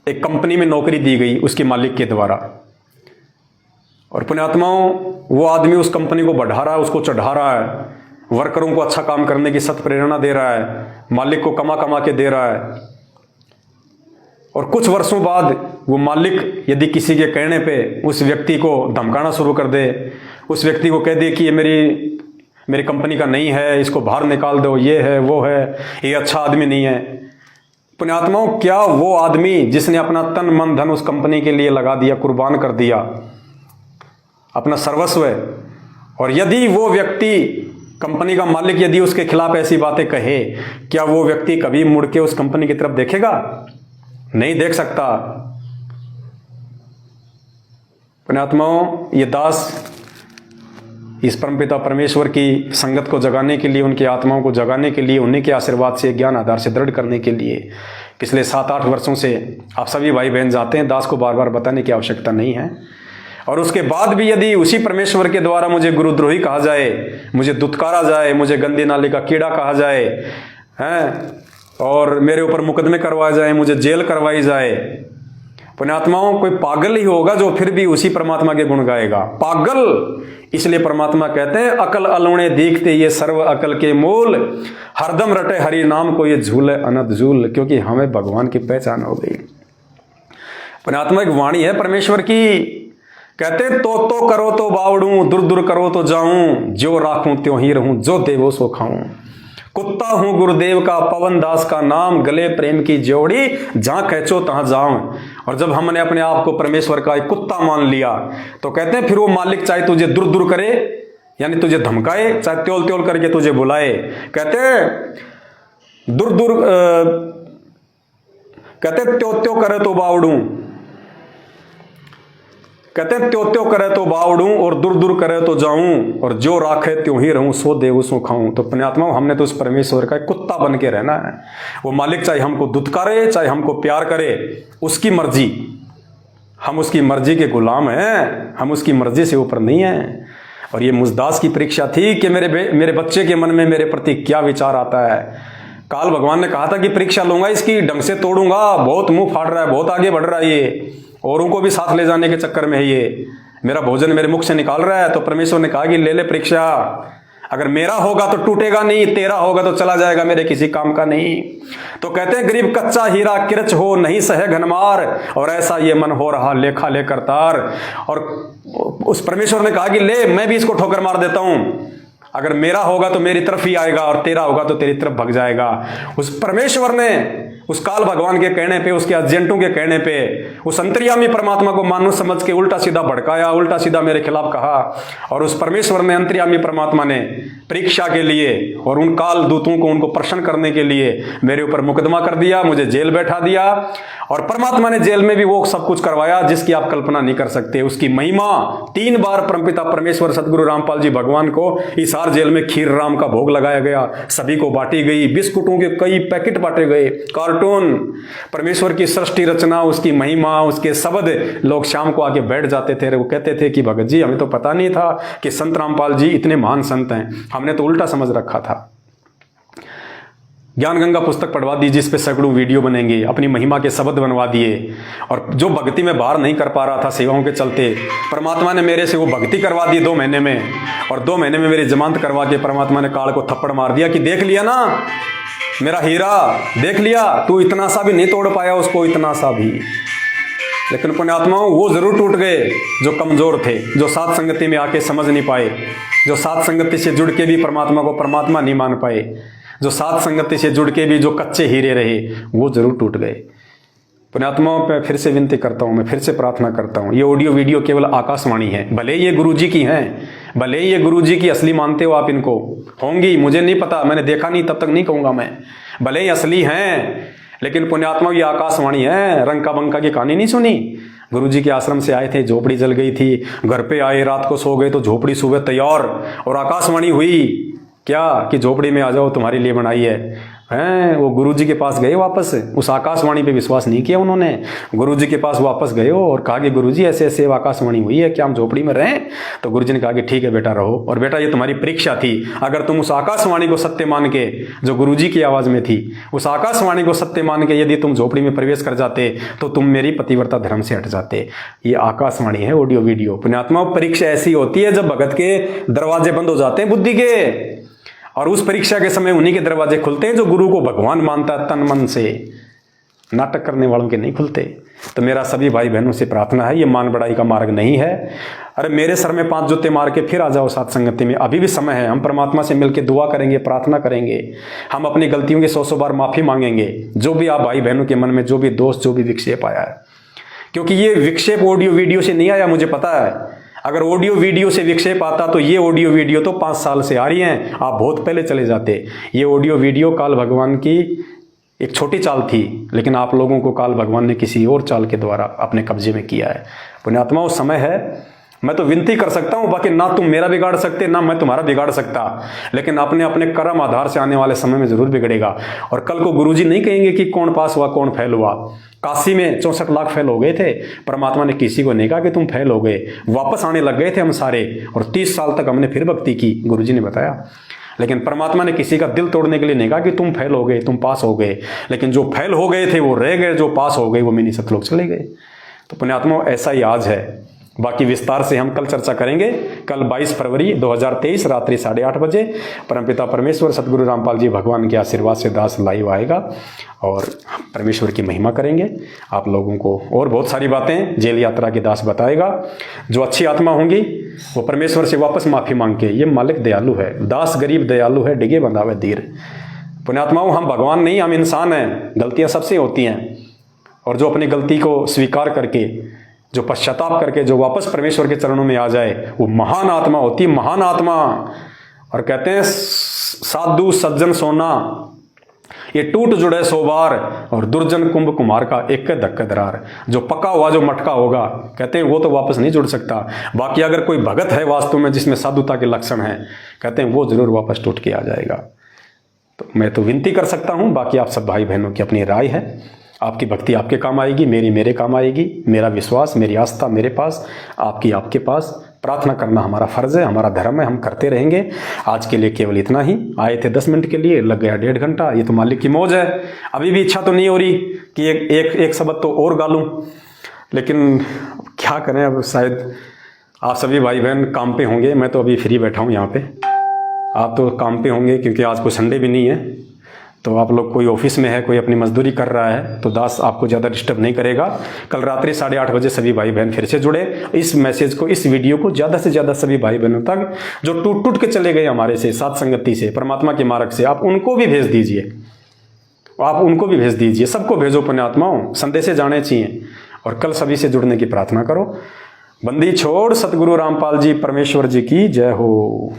एक कंपनी में नौकरी दी गई उसके मालिक के द्वारा, और पुण्यात्माओं वो आदमी उस कंपनी को बढ़ा रहा है, उसको चढ़ा रहा है, वर्करों को अच्छा काम करने की सत प्रेरणा दे रहा है, मालिक को कमा कमा के दे रहा है, और कुछ वर्षों बाद वो मालिक यदि किसी के कहने पे उस व्यक्ति को धमकाना शुरू कर दे, उस व्यक्ति को कह दे कि ये मेरी कंपनी का नहीं है, इसको बाहर निकाल दो, ये है वो है, ये अच्छा आदमी नहीं है। पुण्यात्माओं, क्या वो आदमी जिसने अपना तन मन धन उस कंपनी के लिए लगा दिया, कुर्बान कर दिया, अपना सर्वस्व, और यदि वो व्यक्ति कंपनी का मालिक यदि उसके खिलाफ ऐसी बातें कहे, क्या वो व्यक्ति कभी मुड़ के उस कंपनी की तरफ देखेगा? नहीं देख सकता। पुण्यात्माओं, ये दास इस परमपिता परमेश्वर की संगत को जगाने के लिए, उनकी आत्माओं को जगाने के लिए, उन्हीं के आशीर्वाद से, ज्ञान आधार से दृढ़ करने के लिए पिछले 7-8 वर्षों से आप सभी भाई बहन जाते हैं। दास को बार बार बताने की आवश्यकता नहीं है। और उसके बाद भी यदि उसी परमेश्वर के द्वारा मुझे गुरुद्रोही कहा जाए, मुझे दुत्कारा जाए, मुझे गंदी नाली का कीड़ा कहा जाए, हैं, और मेरे ऊपर मुकदमे करवाए जाए, मुझे जेल करवाई जाए, पुण्यात्माओं, कोई पागल ही होगा जो फिर भी उसी परमात्मा के गुण गाएगा। पागल, इसलिए परमात्मा कहते हैं अकल अलौणे दीखते ये सर्व अकल के मूल, हरदम रटे हरि नाम को ये झूले अनंत झूल, क्योंकि हमें भगवान की पहचान हो गई। पुण्यात्मा, एक वाणी है परमेश्वर की, कहते तो करो तो बावड़ूं, दूर दूर करो तो जाऊं, जो राखूं त्यों ही रहूं, जो देवो सो खाऊं। कुत्ता हूं गुरुदेव का, पवन दास का नाम, गले प्रेम की जोड़ी, जहां कहचो तहां जाऊं। और जब हमने अपने आप को परमेश्वर का एक कुत्ता मान लिया, तो कहते हैं फिर वो मालिक चाहे तुझे दूर दूर करे, यानी तुझे धमकाए, चाहे त्योल त्योल करके तुझे बुलाए, कहते हैं दूर दूर, कहते त्यो त्यो करे तो बावड़ूं, कहते हैं त्यो त्यो करे तो बावड़ूं, और दूर दूर करे तो जाऊं, और जो राखे त्यों ही रहूं, सो देव सो खाऊं। तो पुण्यात्मा, हमने तो उस परमेश्वर का कुत्ता बन के रहना है। वो मालिक चाहे हमको दुत्कारे, चाहे हमको प्यार करे, उसकी मर्जी, हम उसकी मर्जी के गुलाम हैं, हम उसकी मर्जी से ऊपर नहीं हैं। और ये मुजदास की परीक्षा थी कि मेरे बच्चे के मन में मेरे प्रति क्या विचार आता है। काल भगवान ने कहा था कि परीक्षा लूंगा, इसकी ढंग से तोड़ूंगा, बहुत मुंह फाड़ रहा है, बहुत आगे बढ़ रहा है, ये औरों को भी साथ ले जाने के चक्कर में है, ये मेरा भोजन मेरे मुख से निकाल रहा है। तो परमेश्वर ने कहा कि ले ले परीक्षा, अगर मेरा होगा तो टूटेगा नहीं, तेरा होगा तो चला जाएगा, मेरे किसी काम का नहीं। तो कहते हैं गरीब कच्चा हीरा किरच हो, नहीं सहे घनमार, और ऐसा ये मन हो रहा लेखा लेकर तार। और उस परमेश्वर ने कहा कि ले, मैं भी इसको ठोकर मार देता हूं, अगर मेरा होगा तो मेरी तरफ ही आएगा, और तेरा होगा तो तेरी तरफ भग जाएगा। उस परमेश्वर ने उस काल भगवान के कहने पे, उसके एजेंटों के कहने पे, उस अंतर्यामी परमात्मा को मानो समझ के उल्टा सीधा भड़काया, उल्टा सीधा मेरे खिलाफ कहा। और उस परमेश्वर ने, अंतर्यामी परमात्मा ने परीक्षा के लिए और उन काल दूतों को, उनको प्रश्न करने के लिए मेरे ऊपर मुकदमा कर दिया, मुझे जेल बैठा दिया। और परमात्मा ने जेल में भी वो सब कुछ करवाया जिसकी आप कल्पना नहीं कर सकते। उसकी महिमा 3 बार परमपिता परमेश्वर सदगुरु रामपाल जी भगवान को हिसार जेल में खीर राम का भोग लगाया गया, सभी को बांटी गई, बिस्कुटों के कई पैकेट बांटे गए, कार्टून। परमेश्वर की सृष्टि रचना, उसकी महिमा, उसके शब्द, लोग शाम को आके बैठ जाते थे, वो कहते थे कि भगत जी, हमें तो पता नहीं था कि संत रामपाल जी इतने महान संत हैं, हमने तो उल्टा समझ रखा था। ज्ञान गंगा पुस्तक पढ़वा दी, जिस पे सैकड़ों वीडियो बनेंगे, अपनी महिमा के शब्द बनवा दिए। और जो भक्ति में बाहर नहीं कर पा रहा था सेवाओं के चलते, परमात्मा ने मेरे से वो भक्ति करवा दी 2 महीने में। और 2 महीने में मेरी जमानत करवा के परमात्मा ने काल को थप्पड़ मार दिया कि देख लिया ना मेरा हीरा, देख लिया, तू इतना सा भी नहीं तोड़ पाया उसको, इतना सा भी। लेकिन पुण्यात्माओं, वो जरूर टूट गए जो कमजोर थे, जो साथ संगति में आके समझ नहीं पाए, जो साथ संगति से जुड़ के भी परमात्मा को परमात्मा नहीं मान पाए, जो साथ संगति से जुड़ के भी जो कच्चे हीरे रहे, वो जरूर टूट गए। पुण्यात्माओं पे फिर से विनती करता हूं, मैं फिर से प्रार्थना करता हूं, ये ऑडियो वीडियो केवल आकाशवाणी है, भले ये गुरुजी की हैं, भले ये गुरुजी की असली मानते हो आप इनको, होंगी, मुझे नहीं पता, मैंने देखा नहीं, तब तक नहीं कहूंगा मैं, भले ही असली हैं, लेकिन पुण्यात्मा ये आकाशवाणी है। रंका बंका की कहानी नहीं सुनी? गुरुजी के आश्रम से आए थे, झोपड़ी जल गई थी, घर पे आए, रात को सो गए तो झोपड़ी सुबह तैयार, और आकाशवाणी हुई क्या कि झोपड़ी में आ जाओ, तुम्हारे लिए बनाई है। हैं वो गुरुजी के पास गए वापस, उस आकाशवाणी पे विश्वास नहीं किया उन्होंने, गुरुजी के पास वापस गए और कहा कि गुरुजी ऐसे ऐसे आकाशवाणी हुई है, क्या हम झोपड़ी में रहें? तो गुरुजी ने कहा कि ठीक है बेटा रहो, और बेटा ये तुम्हारी परीक्षा थी, अगर तुम उस आकाशवाणी को सत्य मान के, जो गुरुजी की आवाज़ में थी, उस आकाशवाणी को सत्य मान के यदि तुम झोपड़ी में प्रवेश कर जाते तो तुम मेरी पतिव्रता धर्म से हट जाते। ये आकाशवाणी है, ऑडियो वीडियो। पुण्यात्मा, परीक्षा ऐसी होती है जब भगत के दरवाजे बंद हो जाते हैं बुद्धि के, और उस परीक्षा के समय उन्हीं के दरवाजे खुलते हैं जो गुरु को भगवान मानता है तन मन से, नाटक करने वालों के नहीं खुलते। तो मेरा सभी भाई बहनों से प्रार्थना है, ये मान बढ़ाई का मार्ग नहीं है। अरे मेरे सर में 5 जूते मार के फिर आ जाओ साथ संगति में, अभी भी समय है। हम परमात्मा से मिलकर दुआ करेंगे, प्रार्थना करेंगे, हम अपनी गलतियों की 100 बार माफ़ी मांगेंगे, जो भी आप भाई बहनों के मन में जो भी दोष, जो भी विक्षेप आया है, क्योंकि ये विक्षेप ऑडियो वीडियो से नहीं आया, मुझे पता है। अगर ऑडियो वीडियो से विक्षेप आता तो ये ऑडियो वीडियो तो 5 साल से आ रही हैं, आप बहुत पहले चले जाते। ये ऑडियो वीडियो काल भगवान की एक छोटी चाल थी, लेकिन आप लोगों को काल भगवान ने किसी और चाल के द्वारा अपने कब्जे में किया है। पुण्यात्माओं, समय है, मैं तो विनती कर सकता हूं, बाकी ना तुम मेरा बिगाड़ सकते ना मैं तुम्हारा बिगाड़ सकता, लेकिन अपने अपने कर्म आधार से आने वाले समय में जरूर बिगड़ेगा। और कल को गुरुजी नहीं कहेंगे कि कौन पास हुआ कौन फेल हुआ। काशी में 64 लाख फेल हो गए थे, परमात्मा ने किसी को नहीं कहा कि तुम फेल हो गए, वापस आने लग गए थे हम सारे, और 30 साल तक हमने फिर भक्ति की, गुरुजी ने बताया। लेकिन परमात्मा ने किसी का दिल तोड़ने के लिए नहीं कहा कि तुम फेल हो गए, तुम पास हो गए, लेकिन जो फेल हो गए थे वो रह गए, जो पास हो गए वो मिनी सतलोक चले गए। तो पुण्यात्माओं, ऐसा ही आज है। बाकी विस्तार से हम कल चर्चा करेंगे। कल 22 फरवरी 2023 रात्रि 8:30 बजे परमपिता परमेश्वर सदगुरु रामपाल जी भगवान के आशीर्वाद से दास लाइव आएगा और परमेश्वर की महिमा करेंगे। आप लोगों को और बहुत सारी बातें जेल यात्रा के दास बताएगा। जो अच्छी आत्मा होंगी वो परमेश्वर से वापस माफ़ी मांग के, ये मालिक दयालु है, दास गरीब दयालु है, डिगे बंधावे धीर। पुण्यात्माओं, हम भगवान नहीं, हम इंसान हैं, गलतियाँ सबसे होती हैं, और जो अपनी गलती को स्वीकार करके, जो पश्चाताप करके, जो वापस परमेश्वर के चरणों में आ जाए, वो महान आत्मा होती है, महान आत्मा। और कहते हैं साधु सज्जन सोना ये टूट जुड़े 100 बार, और दुर्जन कुंभ कुमार का एक धक्का दरार। जो पका हुआ, जो मटका होगा, कहते हैं वो तो वापस नहीं जुड़ सकता। बाकी अगर कोई भगत है वास्तव में जिसमें साधुता के लक्षण हैं, कहते हैं वो जरूर वापस टूट के आ जाएगा। तो मैं तो विनती कर सकता हूँ, बाकी आप सब भाई बहनों की अपनी राय है। आपकी भक्ति आपके काम आएगी, मेरी मेरे काम आएगी, मेरा विश्वास, मेरी आस्था मेरे पास, आपकी आपके पास। प्रार्थना करना हमारा फर्ज है, हमारा धर्म है, हम करते रहेंगे। आज के लिए केवल इतना ही। आए थे 10 मिनट के लिए, लग गया 1.5 घंटा। ये तो मालिक की मौज है। अभी भी इच्छा तो नहीं हो रही कि एक शब्द तो और गा लूं, लेकिन क्या करें, अब शायद आप सभी भाई बहन काम पे होंगे, मैं तो अभी फ्री बैठा हूँ यहाँ पे। आप तो काम पे होंगे क्योंकि आज को संडे भी नहीं है, तो आप लोग कोई ऑफिस में है, कोई अपनी मजदूरी कर रहा है, तो दास आपको ज़्यादा डिस्टर्ब नहीं करेगा। कल रात्रि 8:30 बजे सभी भाई बहन फिर से जुड़े। इस मैसेज को, इस वीडियो को ज़्यादा से ज़्यादा सभी भाई बहनों तक जो टूट टूट के चले गए हमारे से, साथ संगति से, परमात्मा के मार्ग से, आप उनको भी भेज दीजिए, आप उनको भी भेज दीजिए, सबको भेजो पुण्यात्माओं, संदेशे जाने चाहिए। और कल सभी से जुड़ने की प्रार्थना करो। बंदी छोड़ सतगुरु रामपाल जी परमेश्वर जी की जय हो।